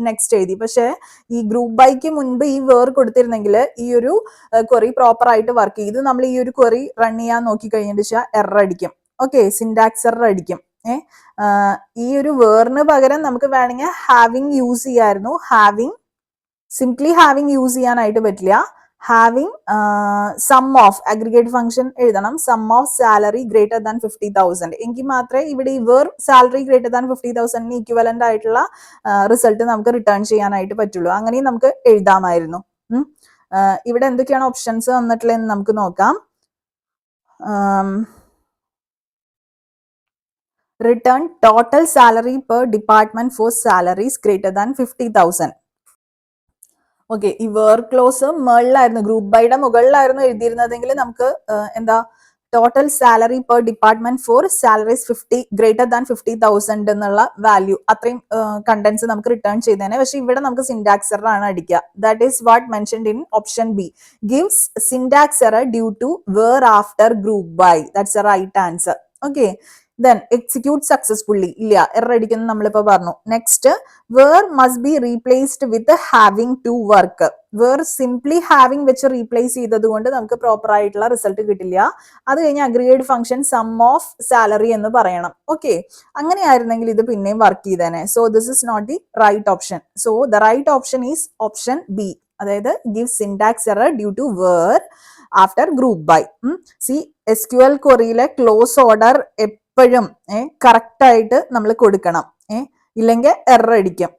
നെക്സ്റ്റ് എഴുതി. പക്ഷേ ഈ ഗ്രൂപ്പ് ബൈക്ക് മുൻപ് ഈ വേർ കൊടുത്തിരുന്നെങ്കിൽ ഈ ഒരു ക്വറി പ്രോപ്പർ ആയിട്ട് വർക്ക് ചെയ്യും. ഇത് നമ്മൾ ഈ ഒരു ക്വറി റൺ ചെയ്യാൻ നോക്കി കഴിഞ്ഞിട്ട് വെച്ചാൽ എറർ അടിക്കും. ഓക്കെ, സിൻടാക്സ് എറർ അടിക്കും. ഈ ഒരു വേറിന് പകരം നമുക്ക് വേണമെങ്കിൽ ഹാവിങ് യൂസ് ചെയ്യായിരുന്നു. സിംപ്ലി ഹാവിങ് യൂസ് ചെയ്യാനായിട്ട് പറ്റില്ല. Having sum of aggregate function എഴുതണം. Sum of salary greater than 50,000 എങ്കിൽ മാത്രമേ ഇവിടെ ഈ where salary greater than 50,000 equivalent ആയിട്ടുള്ള റിസൾട്ട് നമുക്ക് റിട്ടേൺ ചെയ്യാനായിട്ട് പറ്റുള്ളൂ. അങ്ങനെയും നമുക്ക് എഴുതാമായിരുന്നു. ഇവിടെ എന്തൊക്കെയാണ് ഓപ്ഷൻസ് വന്നിട്ടുള്ളതെന്ന് നമുക്ക് നോക്കാം. Return total salary per department four salaries greater than 50,000. Okay, ഈ വേർ ക്ലോസ് മുകളിലായിരുന്നു, ഗ്രൂപ്പ് ബൈയുടെ മുകളിലായിരുന്നു എഴുതിയിരുന്നതെങ്കിൽ നമുക്ക് എന്താ total salary per department four salaries greater than 50,000 എന്നുള്ള വാല്യൂ, അത്രയും കണ്ടന്റ്സ് നമുക്ക് റിട്ടേൺ ചെയ്തേനെ. പക്ഷെ ഇവിടെ നമുക്ക് സിൻടാക്സ് എറർ ആണ് അടിക്കുക. That is what mentioned in option B. Gives syntax error due to where after group by. That's a right answer. Okay, then execute successfully. ഇല്ല, error അടിക്കുന്നു നമ്മളിപ്പോ പറഞ്ഞു. Next, where must be replaced with having to work. Where simply having വെച്ച് replace ചെയ്തത് കൊണ്ട് നമുക്ക് proper ആയിട്ടുള്ള result കിട്ടില്ല. അത് കഴിഞ്ഞ് aggregate function sum of salary എന്ന് പറയണം. ഓക്കെ, അങ്ങനെയായിരുന്നെങ്കിൽ ഇത് പിന്നെയും വർക്ക് ചെയ്തേനെ. So this is not the right option. So the right option is option B, അതായത് give syntax error due to where after group by. See SQL ക്വറിയിലെ clause order എപ്പോഴും correct ആയിട്ട് നമ്മൾ കൊടുക്കണം. ഇല്ലെങ്കിൽ എറർ അടിക്കും.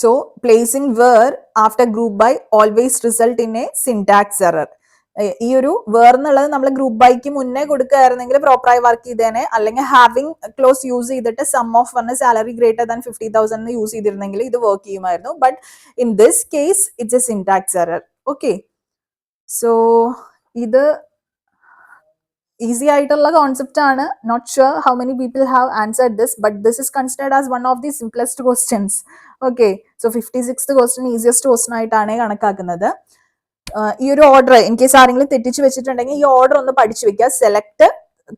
So placing where after group by always result in a syntax error. ഈ ഒരു വേർ എന്നുള്ളത് നമ്മൾ ഗ്രൂപ്പ് ബൈക്ക് മുന്നേ കൊടുക്കുകയായിരുന്നെങ്കിൽ പ്രോപ്പറായി വർക്ക് ചെയ്തേനെ. അല്ലെങ്കിൽ ഹാവിങ് ക്ലോസ് യൂസ് ചെയ്തിട്ട് സം ഓഫ് പറഞ്ഞ സാലറി ഗ്രേറ്റർ ദാൻ 50,000 യൂസ് ചെയ്തിരുന്നെങ്കിൽ ഇത് വർക്ക് ചെയ്യുമായിരുന്നു. But in this case it's a syntax error. Okay, so ഇത് ഈസി ആയിട്ടുള്ള കോൺസെപ്റ്റ് ആണ്. Not sure how many people have answered this, but this is considered as one of the simplest questions. Okay, so 56th question easiest question ആയിട്ടാണ് കണക്കാക്കുന്നത്. ഈ ഒരു order in case ആരെങ്കിലും തെറ്റിച്ച് വെച്ചിട്ടുണ്ടെങ്കിൽ ഈ ഓർഡർ ഒന്ന് പഠിച്ചു വെക്കുക. Select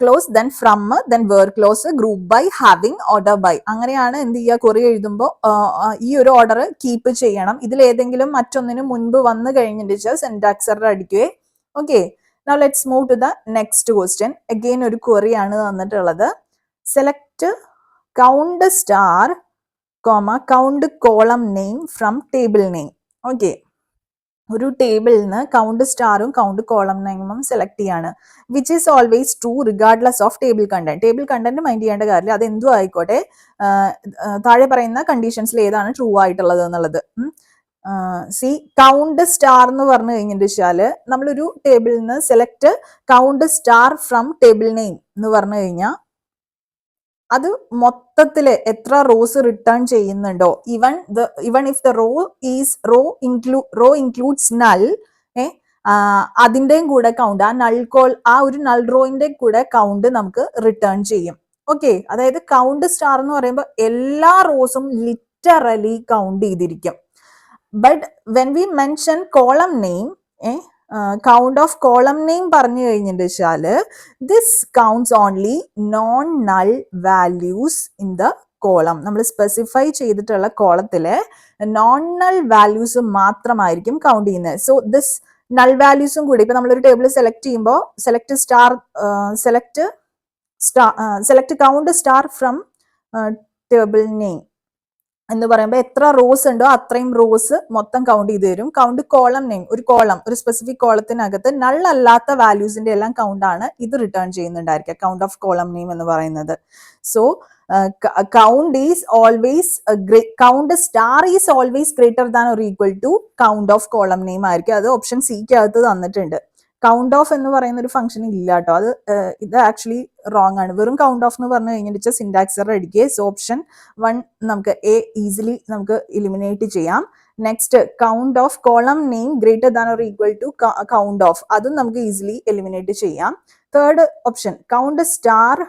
clause, then from, then where clause, group by, having, order by. അങ്ങനെയാണ് എന്ത് ചെയ്യുക, ക്വറി എഴുതുമ്പോൾ ഈ ഒരു ഓർഡർ കീപ്പ് ചെയ്യണം. ഇതിൽ ഏതെങ്കിലും മറ്റൊന്നിന് മുൻപ് വന്നു കഴിഞ്ഞിട്ട് സിൻടാക്സ് എറർ അടിക്കുകയെ. Okay, now let's move to the next question. Again ഒരു query ആണ് തന്നിട്ടുള്ളത്. Select count star, count column name from table name. Okay, ഒരു ടേബിളിൽ നിന്ന് കൗണ്ട് സ്റ്റാറും കൗണ്ട് കോളം നെയിമും സെലക്ട് ചെയ്യാണ്. Which is always true regardless of table content. Table content mind ചെയ്യേണ്ട കാര്യമില്ല, അത് എന്തും ആയിക്കോട്ടെ. താഴെ പറയുന്ന കണ്ടീഷൻസിൽ ഏതാണ് ട്രൂ ആയിട്ടുള്ളത് എന്നുള്ളത്. സി കൗണ്ട് സ്റ്റാർ എന്ന് പറഞ്ഞു കഴിഞ്ഞിട്ട് വെച്ചാല് നമ്മളൊരു ടേബിളിൽ നിന്ന് select count star from table name എന്ന് പറഞ്ഞു കഴിഞ്ഞാൽ അത് മൊത്തത്തില് എത്ര റോസ് റിട്ടേൺ ചെയ്യുന്നുണ്ടോ, even if the row includes null, അതിന്റെയും കൂടെ കൗണ്ട്, ആ ഒരു നൾ റോയിന്റെ കൂടെ കൗണ്ട് നമുക്ക് റിട്ടേൺ ചെയ്യും. ഓക്കെ, അതായത് കൗണ്ട് സ്റ്റാർ എന്ന് പറയുമ്പോൾ എല്ലാ റോസും ലിറ്ററലി കൗണ്ട് ചെയ്തിരിക്കും. But when we mention column name, count of column name പറഞ്ഞു കഴിഞ്ഞിട്ട് വെച്ചാല് this counts only non null values in the column. നമ്മൾ സ്പെസിഫൈ ചെയ്തിട്ടുള്ള കോളത്തിലെ നോൺ നൾ വാല്യൂസ് മാത്രമായിരിക്കും കൗണ്ട് ചെയ്യുന്നത്. സോ ദിസ് നൾ വാല്യൂസും കൂടി ഇപ്പൊ നമ്മളൊരു ടേബിൾ സെലക്ട് ചെയ്യുമ്പോൾ select count star from table name. എന്ന് പറയുമ്പോൾ എത്ര റോസ് ഉണ്ടോ അത്രയും റോസ് മൊത്തം കൗണ്ട് ചെയ്ത് തരും. കൗണ്ട് കോളം നെയിം, ഒരു സ്പെസിഫിക് കോളത്തിനകത്ത് നൾ അല്ലാത്ത വാല്യൂസിന്റെ എല്ലാം കൗണ്ട് ആണ് ഇത് റിട്ടേൺ ചെയ്യുന്നുണ്ടായിരിക്കുക, കൗണ്ട് ഓഫ് കോളം നെയിം എന്ന് പറയുന്നത്. So count is always count star is always greater than or equal to count of column name ആയിരിക്കും. അത് ഓപ്ഷൻ സിക്ക് അകത്ത് തന്നിട്ടുണ്ട്. കൗണ്ട് ഓഫ് എന്ന് പറയുന്ന ഒരു ഫംഗ്ഷൻ ഇല്ല കേട്ടോ, അത് ഇത് ആക്ച്വലി റോങ് ആണ്. വെറും കൗണ്ട് ഓഫ് എന്ന് പറഞ്ഞു കഴിഞ്ഞിട്ട് സിൻടാക്സ് എറർ അടിക്കുക. സോ ഓപ്ഷൻ 1 നമുക്ക് എ ഈസിലി നമുക്ക് ഇലിമിനേറ്റ് ചെയ്യാം. Next count of column name greater than or equal to count of, അതും നമുക്ക് ഈസിലി എലിമിനേറ്റ് ചെയ്യാം. Third option count star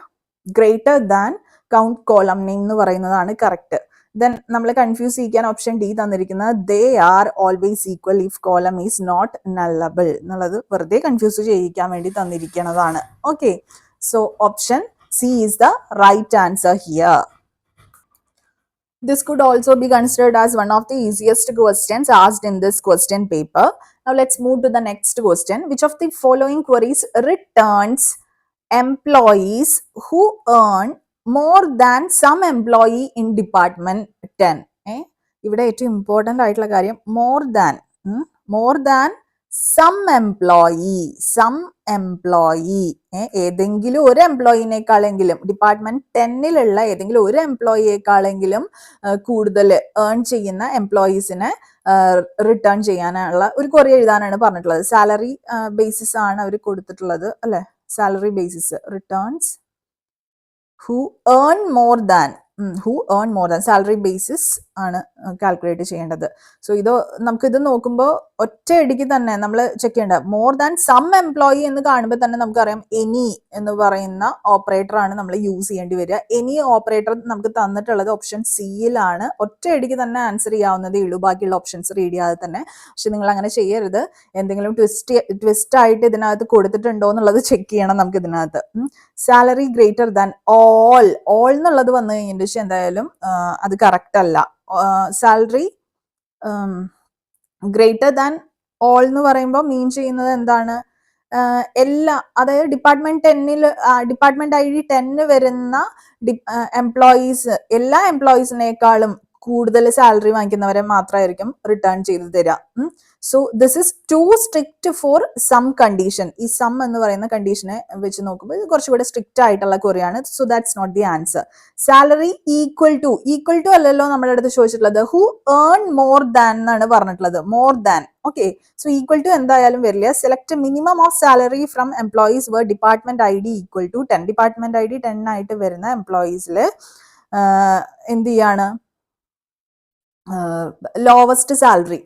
greater than count column name എന്ന് പറയുന്നതാണ് കറക്റ്റ്. ദെൻ നമ്മൾ കൺഫ്യൂസ് ചെയ്യിക്കാൻ ഓപ്ഷൻ ഡി തന്നിരിക്കുന്നത് they are always equal if column is not nullable എന്നുള്ളത് വെറുതെ കൺഫ്യൂസ് ചെയ്യിക്കാൻ വേണ്ടി തന്നിരിക്കുന്നതാണ്. Okay, so option C is the right answer here. This could also be considered as one of the easiest questions asked in this question paper. Now let's move to the next question. Which of the following queries returns employees who earn more than some employee in department 10? ഇവിടെ ഏറ്റവും important ആയിട്ടുള്ള കാര്യം more than some employee, ഏതെങ്കിലും ഒരു എംപ്ലോയിനേക്കാളെങ്കിലും department 10-ലുള്ള ഏതെങ്കിലും ഒരു എംപ്ലോയിയേക്കാളെങ്കിലും കൂടുതൽ earn ചെയ്യുന്ന എംപ്ലോയീസിനെ റിട്ടേൺ ചെയ്യാനുള്ള ഒരു ക്വറി എഴുതാനാണ് പറഞ്ഞിട്ടുള്ളത്. സാലറി ബേസിസ് ആണ് അവർ കൊടുത്തിട്ടുള്ളത് അല്ലെ, salary basis returns who earn more than salary basis ആണ് കാൽക്കുലേറ്റ് ചെയ്യേണ്ടത്. സോ ഇത് നമുക്കിത് നോക്കുമ്പോൾ ഒറ്റയടിക്ക് തന്നെ നമ്മൾ ചെക്ക് ചെയ്യേണ്ട മോർ ദാൻ സം എംപ്ലോയി എന്ന് കാണുമ്പോൾ തന്നെ നമുക്കറിയാം എനി എന്ന് പറയുന്ന ഓപ്പറേറ്റർ ആണ് നമ്മൾ യൂസ് ചെയ്യേണ്ടി വരിക. എനി ഓപ്പറേറ്റർ നമുക്ക് തന്നിട്ടുള്ളത് ഓപ്ഷൻ സിയിലാണ്. ഒറ്റയടിക്ക് തന്നെ ആൻസർ ചെയ്യാവുന്നതേ ഉള്ളൂ, ബാക്കിയുള്ള ഓപ്ഷൻസ് റീഡ് ചെയ്യാതെ തന്നെ. പക്ഷെ നിങ്ങൾ അങ്ങനെ ചെയ്യരുത്, എന്തെങ്കിലും ട്വിസ്റ്റ് ആയിട്ട് ഇതിനകത്ത് കൊടുത്തിട്ടുണ്ടോ എന്നുള്ളത് ചെക്ക് ചെയ്യണം നമുക്ക് ഇതിനകത്ത്. സാലറി ഗ്രേറ്റർ ദാൻ ഓൾ എന്നുള്ളത് വന്നു കഴിഞ്ഞിട്ട് എന്തായാലും അത് കറക്റ്റ് അല്ല. സാലറി ഗ്രേറ്റർ ദാൻ ഓൾ എന്ന് പറയുമ്പോൾ മീൻ ചെയ്യുന്നത് എന്താണ്, എല്ലാ, അതായത് ഡിപ്പാർട്ട്മെന്റ് ID 10 വരുന്ന എംപ്ലോയീസ് എല്ലാ എംപ്ലോയീസിനേക്കാളും കൂടുതൽ സാലറി വാങ്ങിക്കുന്നവരെ മാത്രമായിരിക്കും റിട്ടേൺ ചെയ്ത് തരിക. So this is too strict for sum condition. ഈ സം എന്ന് പറയുന്ന കണ്ടീഷനെ വെച്ച് നോക്കുമ്പോൾ ഇത് കുറച്ചുകൂടെ സ്ട്രിക്റ്റ് ആയിട്ടുള്ള ക്വറിയാണ്. So that's not the answer. Salary equal to അല്ലല്ലോ നമ്മുടെ അടുത്ത് ചോദിച്ചിട്ടുള്ളത്, ഹു ഏൺ മോർ ദാൻ എന്നാണ് പറഞ്ഞിട്ടുള്ളത്, more than. Okay, so equal to എന്തായാലും വരില്ല. Select minimum of salary from employees where department ID equal to 10. Department ID 10 ആയിട്ട് വരുന്ന എംപ്ലോയീസിൽ എന്ത് ചെയ്യാണ്, ലോവസ്റ്റ് സാലറി,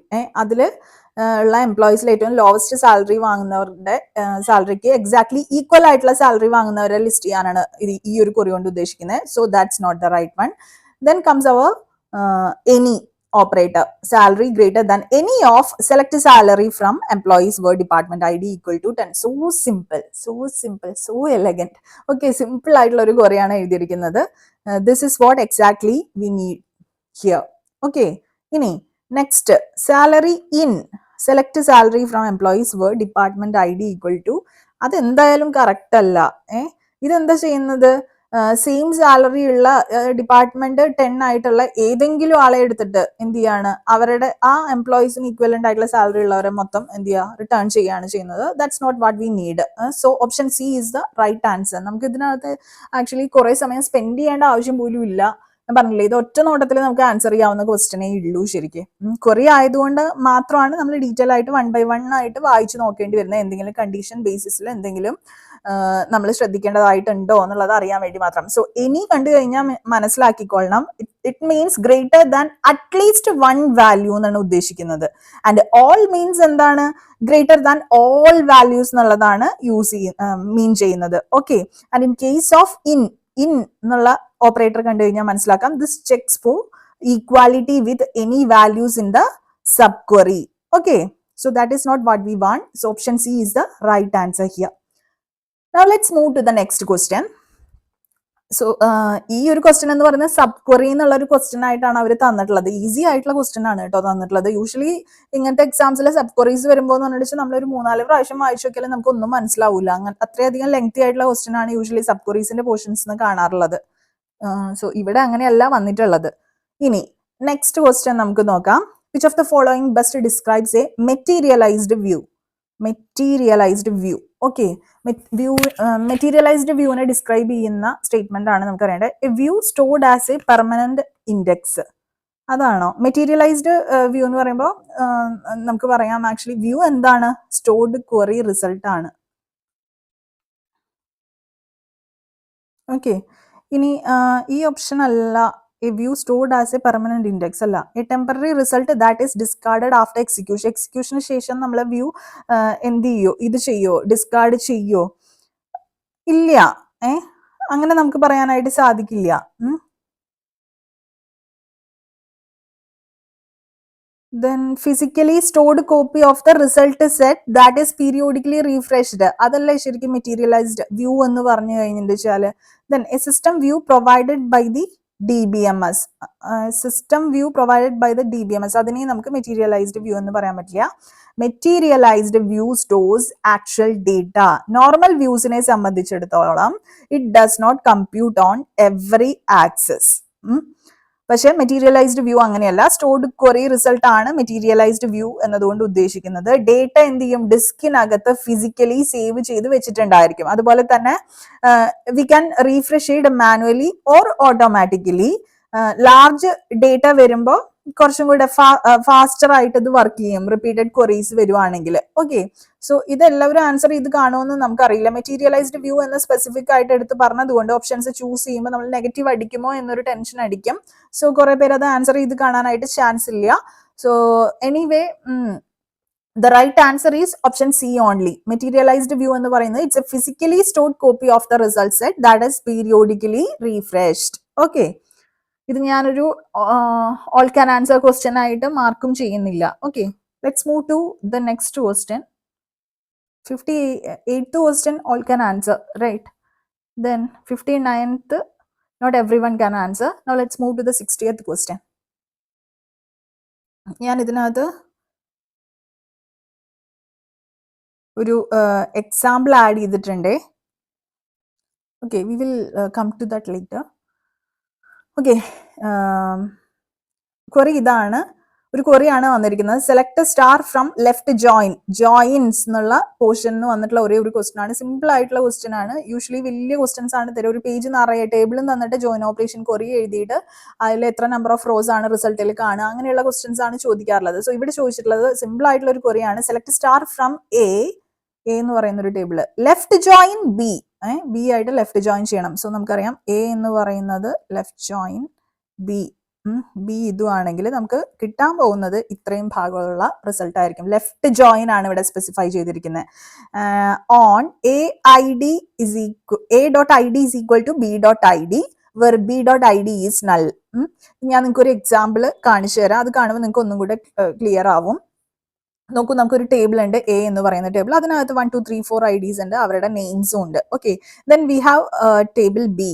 അതിൽ ഉള്ള എംപ്ലോയീസിൽ ഏറ്റവും ലോവസ്റ്റ് സാലറി വാങ്ങുന്നവരുടെ സാലറിക്ക് എക്സാക്ട്ലി ഈക്വൽ ആയിട്ടുള്ള സാലറി വാങ്ങുന്നവരെ ലിസ്റ്റ് ചെയ്യാനാണ് ഈ ഒരു ക്വറി കൊണ്ട് ഉദ്ദേശിക്കുന്നത്. So that's not the right one. Then comes our any operator, salary greater than any of select salary from employees were department ID equal to 10. So simple, so elegant. Okay, simple ആയിട്ടുള്ള ഒരു ക്വറിയാണ് എഴുതിയിരിക്കുന്നത്. This is what exactly we need here. Okay, ഇനി next salary in select salary from employees were department ID equal to, അത് എന്തായാലും correct അല്ല. ഇതെന്താ ചെയ്യുന്നത്, same salary ഉള്ള ഡിപ്പാർട്ട്മെന്റ് 10 ആയിട്ടുള്ള ഏതെങ്കിലും ആളെ എടുത്തിട്ട് എന്ത് ചെയ്യാണ്, അവരുടെ ആ എംപ്ലോയീസിന് ഈക്വലന്റ് ആയിട്ടുള്ള സാലറി ഉള്ളവരെ മൊത്തം എന്ത് ചെയ്യുക, റിട്ടേൺ ചെയ്യുകയാണ് ചെയ്യുന്നത്. That's not what we need. So option C is the right answer. നമുക്ക് ഇതിനകത്ത് ആക്ച്വലി കുറെ സമയം സ്പെൻഡ് ചെയ്യേണ്ട ആവശ്യം പോലും ഇല്ല. ഞാൻ പറഞ്ഞില്ലേ, ഇത് ഒറ്റ നോട്ടത്തിൽ നമുക്ക് ആൻസർ ചെയ്യാവുന്ന ക്വസ്റ്റ്യനേ ഉള്ളൂ. ശരിക്കും ക്വറി ആയതുകൊണ്ട് മാത്രമാണ് നമ്മൾ ഡീറ്റെയിൽ ആയിട്ട് 1 by 1 ആയിട്ട് വായിച്ചു നോക്കേണ്ടി വരുന്നത്. എന്തെങ്കിലും കണ്ടീഷൻ ബേസിസിൽ എന്തെങ്കിലും നമ്മൾ ശ്രദ്ധിക്കേണ്ടതായിട്ടുണ്ടോ എന്നുള്ളത് അറിയാൻ വേണ്ടി മാത്രം. സോ എനി കണ്ടു കഴിഞ്ഞാൽ മനസ്സിലാക്കിക്കൊള്ളണം, it means greater than at least 1 value എന്നാണ് ഉദ്ദേശിക്കുന്നത്. ആൻഡ് ഓൾ മീൻസ് എന്താണ്, ഗ്രേറ്റർ ദാൻ ഓൾ വാല്യൂസ് എന്നുള്ളതാണ് മീൻ ചെയ്യുന്നത്. Okay, and in case of in എന്നുള്ള ഓപ്പറേറ്റർ കണ്ടു കഴിഞ്ഞാൽ മനസ്സിലാക്കാം, this checks for equality with any values in the subquery. Okay, so that is not what we want. So option C is the right answer here. Now let's move to the next question. So ഈ ഒരു question എന്ന് പറയുന്നത് sub query എന്നുള്ള ഒരു question ആയിട്ടാണ് അവർ തന്നിട്ടുള്ളത്. Easy ആയിട്ടുള്ള question ആണ് കേട്ടോ തന്നിട്ടുള്ളത്. യൂഷ്വലി ഇങ്ങനത്തെ എക്സാംസിൽ സബ് ക്വറീസ് വരുമ്പോൾ എന്ന് പറഞ്ഞിട്ട് നമ്മളൊരു 3-4 പ്രാവശ്യം വായിച്ചു നോക്കിയാലും നമുക്ക് ഒന്നും മനസ്സിലാവില്ല. അങ്ങനെ അത്രയധികം ലെങ്തി ആയിട്ടുള്ള ക്വസ്റ്റ്യൻ ആണ് യൂഷ്വലി സബ് ക്വറീസിന്റെ പോർഷൻസ് കാണാറുള്ളത്. സോ ഇവിടെ അങ്ങനെയല്ല വന്നിട്ടുള്ളത്. ഇനി നെക്സ്റ്റ് ക്വസ്റ്റ്യൻ നമുക്ക് നോക്കാം. Which of the following best describes a materialized view? Materialized view. Okay, view materialized വ്യൂവിനെ ഡിസ്ക്രൈബ് ചെയ്യുന്ന സ്റ്റേറ്റ്മെന്റ് ആണ് നമുക്ക് അറിയേണ്ടത്. A view stored as a permanent index. അതാണോ മെറ്റീരിയലൈസ്ഡ് വ്യൂ എന്ന് പറയുമ്പോൾ? നമുക്ക് പറയാം ആക്ച്വലി വ്യൂ എന്താണ്? സ്റ്റോർഡ് ക്വറി റിസൾട്ട് ആണ്. ഓക്കെ, ഇനി ഈ ഓപ്ഷൻ അല്ല. A view stored as a permanent index അല്ല. A temporary result that is discarded after execution. എക്സിക്യൂഷന് ശേഷം നമ്മൾ വ്യൂ എന്ത് ചെയ്യോ? ഇത് ചെയ്യോ? ഡിസ്കാർഡ് ചെയ്യോ? ഇല്ല. അങ്ങനെ നമുക്ക് പറയാനായിട്ട് സാധിക്കില്ല. Then physically stored copy of the result set that is periodically refreshed. അതല്ലേ ശരിക്കും മെറ്റീരിയലൈസ്ഡ് വ്യൂ എന്ന് പറഞ്ഞു കഴിഞ്ഞാൽ. Then a system view provided by the DBMS. System view provided by the DBMS. അതിനെ നമുക്ക് മെറ്റീരിയലൈസ്ഡ് വ്യൂ എന്ന് പറയാൻ പറ്റില്ല. Materialized view stores actual data. Normal വ്യൂസിനെ സംബന്ധിച്ചിടത്തോളം it does not compute on every access. പക്ഷേ മെറ്റീരിയലൈസ്ഡ് വ്യൂ അങ്ങനെയല്ല. Stored query result ആണ് മെറ്റീരിയലൈസ്ഡ് വ്യൂ എന്നതുകൊണ്ട് ഉദ്ദേശിക്കുന്നത്. ഡേറ്റ എന്ത് ചെയ്യും? ഡിസ്കിനകത്ത് ഫിസിക്കലി സേവ് ചെയ്ത് വെച്ചിട്ടുണ്ടായിരിക്കും. അതുപോലെ തന്നെ we can refresh it manually or automatically. Large data വരുമ്പോൾ കുറച്ചും കൂടെ ഫാസ്റ്റർ ആയിട്ട് ഇത് വർക്ക് ചെയ്യും റിപ്പീറ്റഡ് ക്വറീസ് വരുവാണെങ്കിൽ. ഓക്കെ, സോ ഇതെല്ലാവരും ആൻസർ ചെയ്ത് കാണുമെന്ന് നമുക്കറിയില്ല. മെറ്റീരിയലൈസ്ഡ് വ്യൂ എന്ന് സ്പെസിഫിക് ആയിട്ട് എടുത്ത് പറഞ്ഞതുകൊണ്ട് ഓപ്ഷൻസ് ചൂസ് ചെയ്യുമ്പോൾ നമ്മൾ നെഗറ്റീവ് അടിക്കുമോ എന്നൊരു ടെൻഷൻ അടിക്കും. സോ കുറെ പേര് അത് ആൻസർ ചെയ്ത് കാണാനായിട്ട് ചാൻസ് ഇല്ല. So anyway the right answer is option C only. Materialized view എന്ന് പറയുന്നത് it's a physically stored copy of the result set that is periodically refreshed. Okay, ഇത് ഞാനൊരു ഓൾ ക്യാൻ ആൻസർ ക്വസ്റ്റ്യൻ ആയിട്ട് മാർക്കും ചെയ്യുന്നില്ല. Okay, let's move to the next question. 58th question all can answer, right? Then 59th not everyone can answer. Now let's move to the 60th question. ഞാൻ ഇതിനകത്ത് ഒരു example add ചെയ്തിട്ടുണ്ട്. Okay, we will come to that later. Okay, query ഇതാണ്. ഒരു ക്വറിയാണ് വന്നിരിക്കുന്നത്. Select star from left joins എന്നുള്ള portion വന്നിട്ടുള്ള ഒരേ ഒരു ക്വസ്റ്റൻ ആണ്. സിമ്പിൾ ആയിട്ടുള്ള ക്വസ്റ്റൻ ആണ്. യൂഷ്വലി വലിയ ക്വസ്റ്റൻസ് ആണ് തരും. ഒരു പേജ് നിറയെ ടേബിളും തന്നിട്ട് ജോയിൻ ഓപ്പറേഷൻ ക്വറി എഴുതിയിട്ട് അതിൽ എത്ര നമ്പർ ഓഫ് റോസ് ആണ് റിസൾട്ടിൽ കാണുക, അങ്ങനെയുള്ള ക്വസ്റ്റൻസ് ആണ് ചോദിക്കാറുള്ളത്. സോ ഇവിടെ ചോദിച്ചിട്ടുള്ളത് സിമ്പിൾ ആയിട്ടുള്ള ഒരു ക്വറിയാണ്. സെലക്ട് സ്റ്റാർ ഫ്രം എ എന്ന് പറയുന്ന ഒരു table. Left join B, B ആയിട്ട് ലെഫ്റ്റ് ജോയിൻ ചെയ്യണം. സോ നമുക്കറിയാം എ എന്ന് പറയുന്നത് ലെഫ്റ്റ് ജോയിൻ ബി ഇതുവാണെങ്കിൽ നമുക്ക് കിട്ടാൻ പോകുന്നത് ഇത്രയും ഭാഗമുള്ള റിസൾട്ട് ആയിരിക്കും. ലെഫ്റ്റ് ജോയിൻ ആണ് ഇവിടെ സ്പെസിഫൈ ചെയ്തിരിക്കുന്നത്. On a.id is equal to b.id where b.id is null. ഞാൻ നിങ്ങൾക്ക് ഒരു എക്സാമ്പിൾ കാണിച്ചു തരാം. അത് കാണുമ്പോൾ നിങ്ങൾക്ക് ഒന്നും കൂടെ ക്ലിയർ ആവും. നോക്കൂ, നമുക്കൊരു ടേബിൾ ഉണ്ട്, എ എന്ന് പറയുന്ന ടേബിൾ. അതിനകത്ത് 1 2 3 4 IDs ഉണ്ട്, അവരുടെ നെയിംസും ഉണ്ട്. Okay, then we have table B.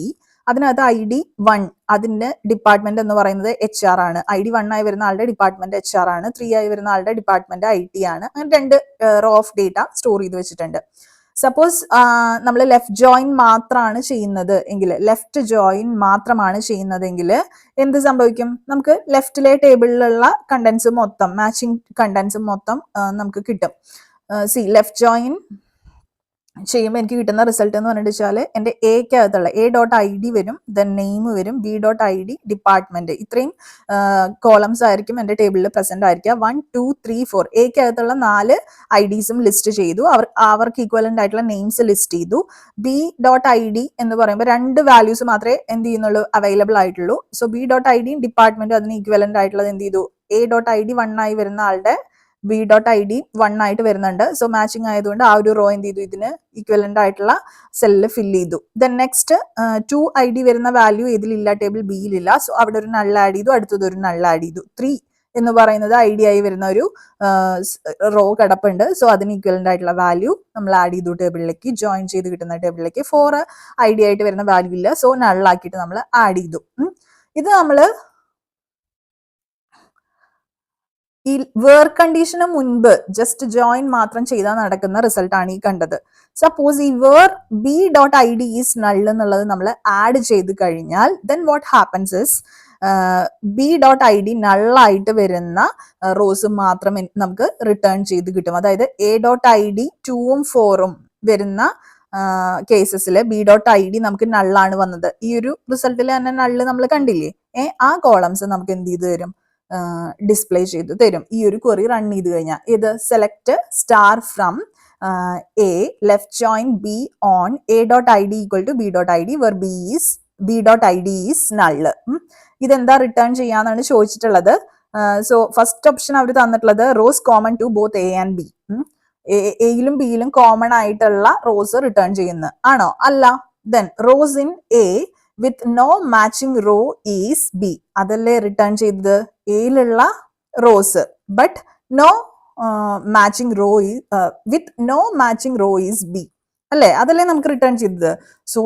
അതിനകത്ത് ID 1, അതിന്റെ ഡിപ്പാർട്ട്മെന്റ് എന്ന് പറയുന്നത് HR ആണ്. ID 1 ആയി വരുന്ന ആളുടെ ഡിപ്പാർട്ട്മെന്റ് HR ആണ്. 3 ആയി വരുന്ന ആളുടെ ഡിപ്പാർട്ട്മെന്റ് IT ആണ്. അങ്ങനെ 2 റോ ഓഫ് ഡേറ്റ സ്റ്റോർ ചെയ്ത് വെച്ചിട്ടുണ്ട്. സപ്പോസ് നമ്മൾ ലെഫ്റ്റ് ജോയിൻ മാത്രമാണ് ചെയ്യുന്നത് എങ്കിൽ, ലെഫ്റ്റ് ജോയിൻ മാത്രമാണ് ചെയ്യുന്നതെങ്കിൽ എന്ത് സംഭവിക്കും? നമുക്ക് ലെഫ്റ്റിലെ ടേബിളിലുള്ള കണ്ടൻസ് മൊത്തം, മാച്ചിങ് കണ്ടൻസ് മൊത്തം നമുക്ക് കിട്ടും. ലെഫ്റ്റ് ജോയിൻ ചെയ്യുമ്പോൾ എനിക്ക് കിട്ടുന്ന റിസൾട്ട് എന്ന് പറഞ്ഞിട്ട് വെച്ചാൽ എൻ്റെ എക്കകത്തുള്ള a.id വരും, ദെൻ നെയിം വരും, b.id ഡിപ്പാർട്ട്മെന്റ്, ഇത്രയും കോളംസ് ആയിരിക്കും എൻ്റെ ടേബിളിൽ പ്രസന്റ് ആയിരിക്കുക. 1 2 3 4 എക്കകത്തുള്ള 4 IDസും ലിസ്റ്റ് ചെയ്തു. അവർക്ക് ഈക്വലന്റ് ആയിട്ടുള്ള നെയിംസ് ലിസ്റ്റ് ചെയ്തു. b.id എന്ന് പറയുമ്പോൾ 2 വാല്യൂസ് മാത്രമേ എന്ത് ചെയ്യുന്നുള്ളൂ, അവൈലബിൾ ആയിട്ടുള്ളൂ. സോ b.id ഡിപ്പാർട്ട്മെന്റ് അതിന് ഈക്വലന്റ് ആയിട്ടുള്ളത് എന്ത് ചെയ്തു, a.id 1 ആയി വരുന്ന ആളുടെ b.id 1 ആയിട്ട് വരുന്നുണ്ട്. സോ മാച്ചിങ് ആയതുകൊണ്ട് ആ ഒരു റോ എന്ത് ചെയ്തു, ഇതിന് ഈക്വലന്റ് ആയിട്ടുള്ള സെല്ല് ഫില്ല് ചെയ്തു. ദെൻ നെക്സ്റ്റ് 2 ID വരുന്ന വാല്യൂ ഇതിലില്ല, ടേബിൾ ബിയിലില്ല. സോ അവിടെ ഒരു നൾ ആഡ് ചെയ്തു, അടുത്തത് ഒരു നൾ ആഡ് ചെയ്തു. 3 എന്ന് പറയുന്നത് ID ആയി വരുന്ന ഒരു റോ കിടപ്പുണ്ട്. സോ അതിന് ഈക്വലന്റ് ആയിട്ടുള്ള വാല്യൂ നമ്മൾ ആഡ് ചെയ്തു ടേബിളിലേക്ക്, ജോയിൻ ചെയ്ത് കിട്ടുന്ന ടേബിളിലേക്ക്. 4 ID ആയിട്ട് വരുന്ന വാല്യൂ ഇല്ല, സോ നള്ളാക്കിയിട്ട് നമ്മൾ ആഡ് ചെയ്തു. ഇത് നമ്മൾ ഈ വേർ കണ്ടീഷന് മുൻപ് ജസ്റ്റ് ജോയിൻ മാത്രം ചെയ്താൽ നടക്കുന്ന റിസൾട്ട് ആണ് ഈ കണ്ടത്. സപ്പോസ് ഈ വേർ b.id ഈസ് നൾ എന്നുള്ളത് നമ്മൾ ആഡ് ചെയ്ത് കഴിഞ്ഞാൽ then what happens is B dot I D നള്ളായിട്ട് വരുന്ന റോസ് മാത്രം നമുക്ക് റിട്ടേൺ ചെയ്ത് കിട്ടും. അതായത് എ ഡോട്ട് ഐ ഡി 2ഉം 4ഉം വരുന്ന കേസസിൽ ബി ഡോട്ട് ഐ ഡി നമുക്ക് നള്ളാണ് വന്നത്. ഈ ഒരു റിസൾട്ടിൽ തന്നെ നള്ള് നമ്മൾ കണ്ടില്ലേ, ആ കോളംസ് നമുക്ക് എന്ത് ചെയ്ത് തരും, ഡിസ്പ്ലേ ചെയ്ത് തരും ഈ ഒരു ക്വറി റൺ ചെയ്ത് കഴിഞ്ഞാൽ. ഇത് select star from A left join B on A dot I D equal to B dot I D where B dot I D is null. ഇതെന്താ റിട്ടേൺ ചെയ്യാന്നാണ് ചോദിച്ചിട്ടുള്ളത്. സോ ഫസ്റ്റ് ഓപ്ഷൻ അവർ തന്നിട്ടുള്ളത് rows common to both A and B. എയിലും ബിയിലും common ആയിട്ടുള്ള rows return ചെയ്യുന്ന ആണോ? അല്ല. Then rows in A with no matching row is B. അതല്ലേ റിട്ടേൺ ചെയ്തത്, എയിലുള്ള rows but no matching row with no matching row is B അല്ലേ, അതല്ലേ നമുക്ക് റിട്ടേൺ ചെയ്തത്. സോ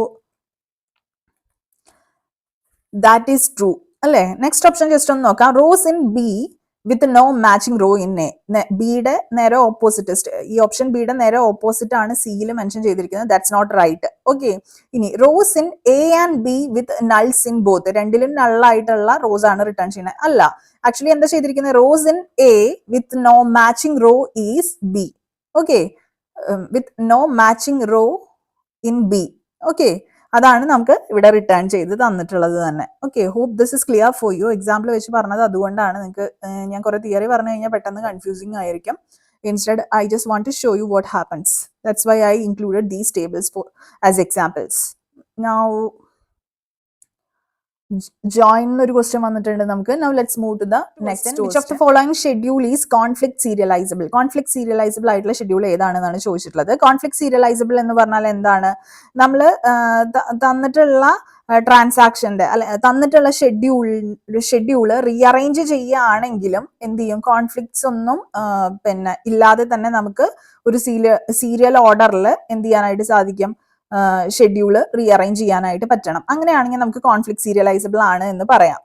ദാറ്റ് ഈസ് ട്രൂ അല്ലേ. നെക്സ്റ്റ് ഓപ്ഷൻ ജസ്റ്റ് ഒന്ന് നോക്കാം. Rows in B with no matching row in A. ബിയുടെ നേരെ ഓപ്പോസിറ്റ്, ഈ ഓപ്ഷൻ ബിയുടെ നേരെ ഓപ്പോസിറ്റ് ആണ് സിയിൽ മെൻഷൻ ചെയ്തിരിക്കുന്നത്. That's not right. ഓക്കെ, ഇനി rows in A and B with nulls in both. രണ്ടിലും നള്ളായിട്ടുള്ള റോസ് ആണ് റിട്ടേൺ ചെയ്യുന്നത്. അല്ല, ആക്ച്വലി എന്താ ചെയ്തിരിക്കുന്നത്, rows in A with no matching row is B. Okay, with no matching row in B. Okay, അതാണ് നമുക്ക് ഇവിടെ റിട്ടേൺ ചെയ്ത് തന്നിട്ടുള്ളത് തന്നെ. Okay, hope this is clear for you. Example വെച്ച് പറഞ്ഞത് അതുകൊണ്ടാണ്. നിങ്ങൾക്ക് ഞാൻ കുറെ തിയറി പറഞ്ഞു കഴിഞ്ഞാൽ പെട്ടെന്ന് കൺഫ്യൂസിങ് ആയിരിക്കും. Instead, I just want to show you what happens. That's why I included these tables as examples. Now, join ഒരു ക്വസ്റ്റ്യൻ വന്നിട്ടുണ്ട് നമുക്ക്. Now let's move to the next question. Which of the following schedule is conflict serializable? Conflict serializable ആയിട്ടുള്ള schedule ഏതാണെന്നാണ് ചോദിച്ചിട്ടുള്ളത്. Conflict serializable എന്ന് പറഞ്ഞാൽ എന്താണ്, നമ്മൾ തന്നിട്ടുള്ള ട്രാൻസാക്ഷന്റെ അല്ലെ തന്നിട്ടുള്ള ഷെഡ്യൂള് റീഅറേഞ്ച് ചെയ്യുകയാണെങ്കിലും എന്ത് ചെയ്യും, കോൺഫ്ലിക്ട്സ് ഒന്നും പിന്നെ ഇല്ലാതെ തന്നെ നമുക്ക് ഒരു സീരിയൽ ഓർഡറിൽ എന്ത് ചെയ്യാനായിട്ട് സാധിക്കും, ഷെഡ്യൂള് റീഅറേഞ്ച് ചെയ്യാനായിട്ട് പറ്റണം. അങ്ങനെയാണെങ്കിൽ നമുക്ക് കോൺഫ്ലിക്ട് സീരിയലൈസബിൾ ആണ് എന്ന് പറയാം.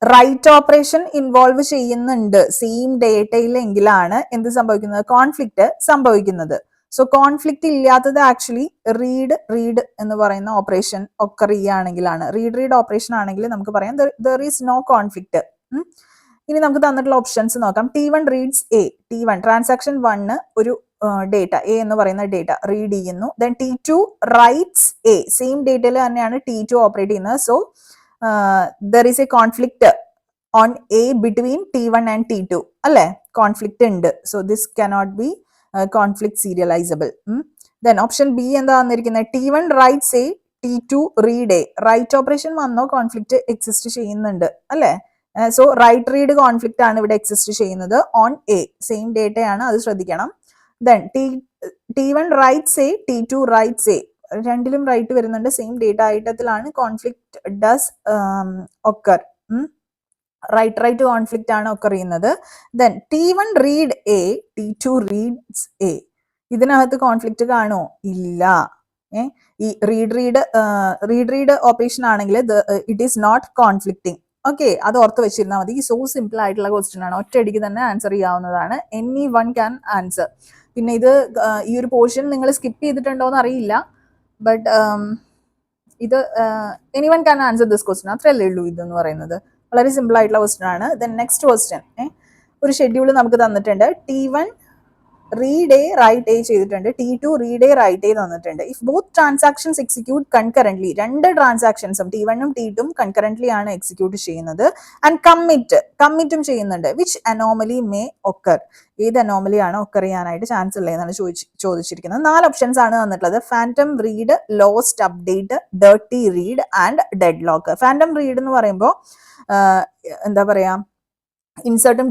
റൈറ്റ് ഓപ്പറേഷൻ ഇൻവോൾവ് ചെയ്യുന്നുണ്ട് സെയിം ഡേറ്റയിലെങ്കിലാണ് എന്ത് സംഭവിക്കുന്നത്, കോൺഫ്ലിക്റ്റ് സംഭവിക്കുന്നത്. സോ കോൺഫ്ലിക്റ്റ് ഇല്ലാത്തത് ആക്ച്വലി റീഡ് എന്ന് പറയുന്ന ഓപ്പറേഷൻ ഒക്കെ ചെയ്യുകയാണെങ്കിലാണ്. റീഡ് ഓപ്പറേഷൻ ആണെങ്കിൽ നമുക്ക് പറയാം ദർ ഈസ് നോ കോൺഫ്ലിക്റ്റ്. ഇനി നമുക്ക് തന്നിട്ടുള്ള ഓപ്ഷൻസ് നോക്കാം. T1 reads A. T1 transaction 1 ഒരു ഡേറ്റ എ എന്ന് പറയുന്ന ഡേറ്റ റീഡ് ചെയ്യുന്നു. Then T2 writes A. Same ഡേറ്റയിൽ തന്നെയാണ് T2 ഓപ്പറേറ്റ് ചെയ്യുന്നത്. So there is a conflict on A between T1 and T2 അല്ലെ, കോൺഫ്ലിക്റ്റ് ഉണ്ട്. So this cannot be conflict serializable. Then option B എന്താ വന്നിരിക്കുന്നത്, T1 writes A, T2 read A. Write operation വന്നോ conflict exist ചെയ്യുന്നുണ്ട് അല്ലെ. So write read conflict ആണ് ഇവിടെ exist ചെയ്യുന്നത് ഓൺ എ. സെയിം ഡേറ്റയാണ്, അത് ശ്രദ്ധിക്കണം. Then T1 writes A, T2 writes A. രണ്ടിലും റൈറ്റ് വരുന്നുണ്ട്, സെയിം ഡേറ്റ ഐറ്റത്തിലാണ്. Conflict does occur. Write conflict ആണ് ഒക്കർ ചെയ്യുന്നത്. Then T1 read A, T2 reads A. ഇതിനകത്ത് കോൺഫ്ലിക്റ്റ് കാണോ? ഇല്ല. ഈ റീഡ് ഓപ്പറേഷൻ ആണെങ്കിൽ it is not conflicting. Okay, അത് ഓർത്ത് വെച്ചിരുന്നാൽ മതി. സോ സിമ്പിൾ ആയിട്ടുള്ള ക്വസ്റ്റ്യൻ ആണ്, ഒറ്റയടിക്ക് തന്നെ ആൻസർ ചെയ്യാവുന്നതാണ്. Any one can answer. പിന്നെ ഇത് ഈ ഒരു പോർഷൻ നിങ്ങൾ സ്കിപ്പ് ചെയ്തിട്ടുണ്ടോ എന്ന് അറിയില്ല, ബട്ട് ഇത് any one can answer this question, അത്രയല്ലേ ഉള്ളൂ ഇതെന്ന് പറയുന്നത്. വളരെ സിമ്പിൾ ആയിട്ടുള്ള ക്വസ്റ്റ്യൻ ആണ്. ദെൻ നെക്സ്റ്റ് ക്വസ്റ്റ്യൻ, ഒരു ഷെഡ്യൂൾ നമുക്ക് തന്നിട്ടുണ്ട്. T1 read A write a ചെയ്തിട്ടുണ്ട്, T2 read A write a തന്നിട്ടുണ്ട്. ഇഫ് ബോത്ത് ട്രാൻസാക്ഷൻസ് എക്സിക്യൂട്ട് കൺകറന്റ്ലി, രണ്ട് ട്രാൻസാക്ഷൻസും T1ഉം T2ഉം കൺകറന്റ്ലി ആണ് എക്സിക്യൂട്ട് ചെയ്യുന്നത്. ആൻഡ് കമ്മിറ്റും ചെയ്യുന്നുണ്ട്. വിച്ച് അനോമലി മേ ഒക്കർ, ഏത് അനോമലി ആണ് ഒക്കർ ചെയ്യാനായിട്ട് ചാൻസ് ഉള്ളതെന്നാണ് ചോദിച്ചിരിക്കുന്നത്. 4 ഓപ്ഷൻസ് ആണ് തന്നിട്ടുള്ളത്. Phantom read, lost update, dirty read and dead lock. Phantom read എന്ന് പറയുമ്പോൾ എന്താ പറയാ, ഇൻസേർഷനും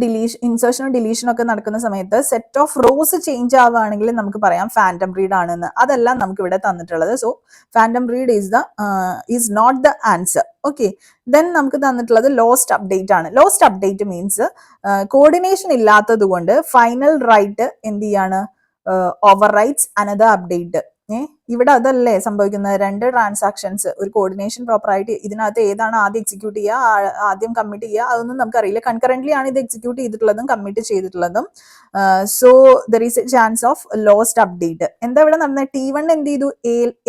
ഡിലീഷനും ഒക്കെ നടക്കുന്ന സമയത്ത് സെറ്റ് ഓഫ് റോസ് ചേഞ്ച് ആവുകയാണെങ്കിൽ നമുക്ക് പറയാം ഫാൻറ്റം റീഡ് ആണെന്ന്. അതെല്ലാം നമുക്ക് ഇവിടെ തന്നിട്ടുള്ളത്. So phantom read is not the answer. Okay, then നമുക്ക് തന്നിട്ടുള്ളത് ലോസ്റ്റ് അപ്ഡേറ്റ് ആണ്. ലോസ്റ്റ് അപ്ഡേറ്റ് മീൻസ് കോർഡിനേഷൻ ഇല്ലാത്തത് കൊണ്ട് ഫൈനൽ റൈറ്റ് എന്ത് ചെയ്യാണ്, ഓവർ റൈറ്റ്സ് അനദർ അപ്ഡേറ്റ്. ഇവിടെ അതല്ലേ സംഭവിക്കുന്നത്, 2 ട്രാൻസാക്ഷൻസ് ഒരു കോർഡിനേഷൻ പ്രോപ്പർ ആയിട്ട് ഇതിനകത്ത് ഏതാണ് ആദ്യം എക്സിക്യൂട്ട് ചെയ്യുക, ആദ്യം കമ്മിറ്റ് ചെയ്യുക, അതൊന്നും നമുക്കറിയില്ല. കൺകറന്റ്ലി ആണ് ഇത് എക്സിക്യൂട്ട് ചെയ്തിട്ടുള്ളതും കമ്മിറ്റ് ചെയ്തിട്ടുള്ളതും. So there is a chance of lost update. എന്താ ഇവിടെ നടന്നത്? T1 എന്ത് ചെയ്തു,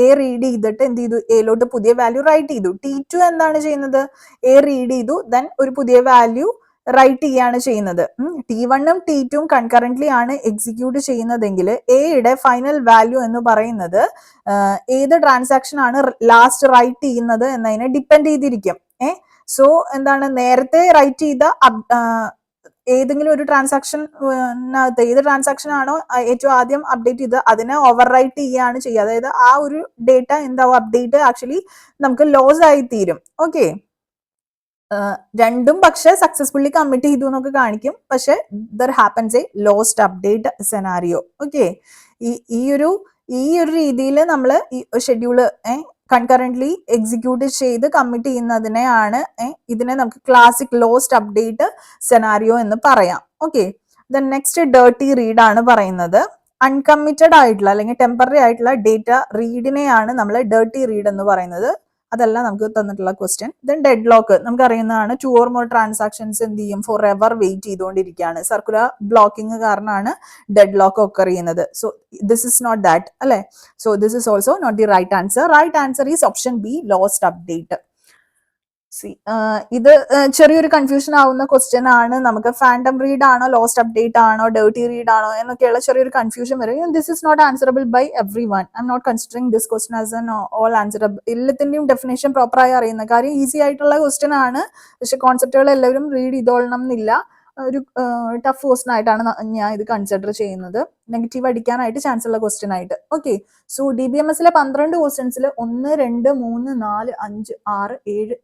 എ റീഡ് ചെയ്തിട്ട് എന്ത് ചെയ്തു, എയിലോട്ട് പുതിയ വാല്യൂ റൈറ്റ് ചെയ്തു. T2 എന്താണ് ചെയ്യുന്നത്, എ റീഡ് ചെയ്തു, ദെൻ ഒരു പുതിയ വാല്യൂ റൈറ്റ് ചെയ്യാണ് ചെയ്യുന്നത്. T1ഉം T2ഉം കൺകറന്റ്ലി ആണ് എക്സിക്യൂട്ട് ചെയ്യുന്നതെങ്കിൽ എയുടെ ഫൈനൽ വാല്യൂ എന്ന് പറയുന്നത് ഏത് ട്രാൻസാക്ഷൻ ആണ് ലാസ്റ്റ് റൈറ്റ് ചെയ്യുന്നത് എന്നതിനെ ഡിപ്പെൻഡ് ചെയ്തിരിക്കും. സോ എന്താണ്, നേരത്തെ റൈറ്റ് ചെയ്ത ഏതെങ്കിലും ഒരു ട്രാൻസാക്ഷനകത്ത് ഏത് ട്രാൻസാക്ഷൻ ആണോ ഏറ്റവും ആദ്യം അപ്ഡേറ്റ് ചെയ്ത് അതിനെ ഓവർ റൈറ്റ് ചെയ്യുകയാണ് ചെയ്യുക. അതായത് ആ ഒരു ഡേറ്റ എന്താവും, അപ്ഡേറ്റ് ആക്ച്വലി നമുക്ക് ലോസ് ആയി തീരും. ഓക്കെ, രണ്ടും പക്ഷെ സക്സസ്ഫുള്ളി കമ്മിറ്റ് ചെയ്തു എന്നൊക്കെ കാണിക്കും, പക്ഷെ there happens A lost update scenario. Okay, ഈ ഒരു രീതിയിൽ നമ്മൾ ഈ ഷെഡ്യൂള് കൺകറന്റ്ലി എക്സിക്യൂട്ട് ചെയ്ത് കമ്മിറ്റ് ചെയ്യുന്നതിനെയാണ് ഇതിനെ നമുക്ക് ക്ലാസിക് ലോസ്റ്റ് അപ്ഡേറ്റ് സെനാരിയോ എന്ന് പറയാം. Okay, then next dirty read ആണ് പറയുന്നത്. അൺകമ്മിറ്റഡ് ആയിട്ടുള്ള അല്ലെങ്കിൽ ടെമ്പററി ആയിട്ടുള്ള ഡേറ്റ റീഡിനെയാണ് നമ്മൾ ഡേർട്ടി റീഡ് എന്ന് പറയുന്നത്. അതല്ല നമുക്ക് തന്നിട്ടുള്ള ക്വസ്റ്റ്യൻ. ദെൻ ഡെഡ് ലോക്ക് നമുക്ക് അറിയുന്നതാണ്. 2 or more ട്രാൻസാക്ഷൻസ് എന്ത് ചെയ്യും, ഫോർ എവർ വെയിറ്റ് ചെയ്തുകൊണ്ടിരിക്കുകയാണ്. സർക്കുലർ ബ്ലോക്കിംഗ് കാരണമാണ് ഡെഡ് ലോക്ക് ഒക്കർ ചെയ്യുന്നത്. So this is not that അല്ലെ. So this is also not the right answer. Right answer is option B, lost update. ഇത് ചെറിയൊരു confusion ആവുന്ന question ആണ്. നമുക്ക് ഫാൻഡം റീഡ് ആണോ, ലോസ്റ്റ് അപ്ഡേറ്റ് ആണോ, ഡേർട്ടി റീഡ് ആണോ എന്നൊക്കെയുള്ള ചെറിയൊരു കൺഫ്യൂഷൻ വരും. This is not answerable by everyone. I'm not considering this question as an all answerable. എല്ലാത്തിന്റെയും ഡെഫിനേഷൻ പ്രോപ്പറായി അറിയുന്ന കാര്യം, ഈസി ആയിട്ടുള്ള ക്വസ്റ്റ്യൻ ആണ്. പക്ഷെ കോൺസെപ്റ്റുകൾ എല്ലാവരും റീഡ് ചെയ്തോളണം എന്നില്ല. ഒരു ടഫ് ക്വസ്റ്റൻ ആയിട്ടാണ് ഞാൻ ഇത് കൺസിഡർ ചെയ്യുന്നത്. നെഗറ്റീവ് അടിക്കാനായിട്ട് ചാൻസ് ഉള്ള ക്വസ്റ്റ്യൻ ആയിട്ട്. ഓക്കെ, സോ DBMS-ലെ 12 ക്വസ്റ്റ്യൻസിൽ 1, 2, 3, 4, 5, 6, 7,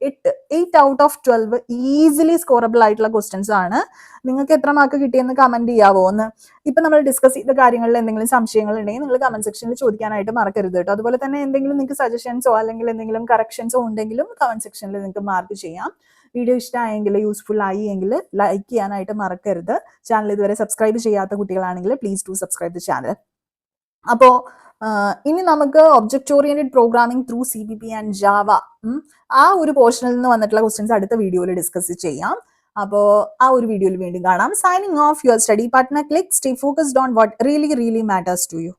8 ഔട്ട് ഓഫ് 12 ഈസിലി സ്കോറബിൾ ആയിട്ടുള്ള ക്വസ്റ്റ്യൻസ് ആണ്. നിങ്ങൾക്ക് എത്ര മാർക്ക് കിട്ടിയെന്ന് കമന്റ് ചെയ്യാവോ എന്ന്. ഇപ്പൊ നമ്മൾ ഡിസ്കസ് ചെയ്ത കാര്യങ്ങളിൽ എന്തെങ്കിലും സംശയങ്ങൾ ഉണ്ടെങ്കിൽ നിങ്ങൾ കമന്റ് സെക്ഷനിൽ ചോദിക്കാനായിട്ട് മറക്കരുത് കേട്ടോ. അതുപോലെ തന്നെ എന്തെങ്കിലും നിങ്ങൾക്ക് സജഷൻസോ അല്ലെങ്കിൽ എന്തെങ്കിലും കറക്ഷൻസോ ഉണ്ടെങ്കിലും കമന്റ് സെക്ഷനിൽ നിങ്ങൾക്ക് മാർക്ക് ചെയ്യാം. വീഡിയോ ഇഷ്ടമായെങ്കിൽ, യൂസ്ഫുൾ ആയി എങ്കിൽ ലൈക്ക് ചെയ്യാനായിട്ട് മറക്കരുത്. ചാനൽ ഇതുവരെ സബ്സ്ക്രൈബ് ചെയ്യാത്ത കുട്ടികളാണെങ്കിൽ please to subscribe the channel. അപ്പോൾ ഇനി നമുക്ക് object oriented programming through CPP and Java ആ ഒരു പോർഷനിൽ നിന്ന് വന്നിട്ടുള്ള ക്വസ്റ്റ്യൻസ് അടുത്ത വീഡിയോയിൽ ഡിസ്കസ് ചെയ്യാം. അപ്പോൾ ആ ഒരു വീഡിയോയിൽ വീണ്ടും കാണാം. Signing off, your study partner. Click, stay focused on what really matters to U.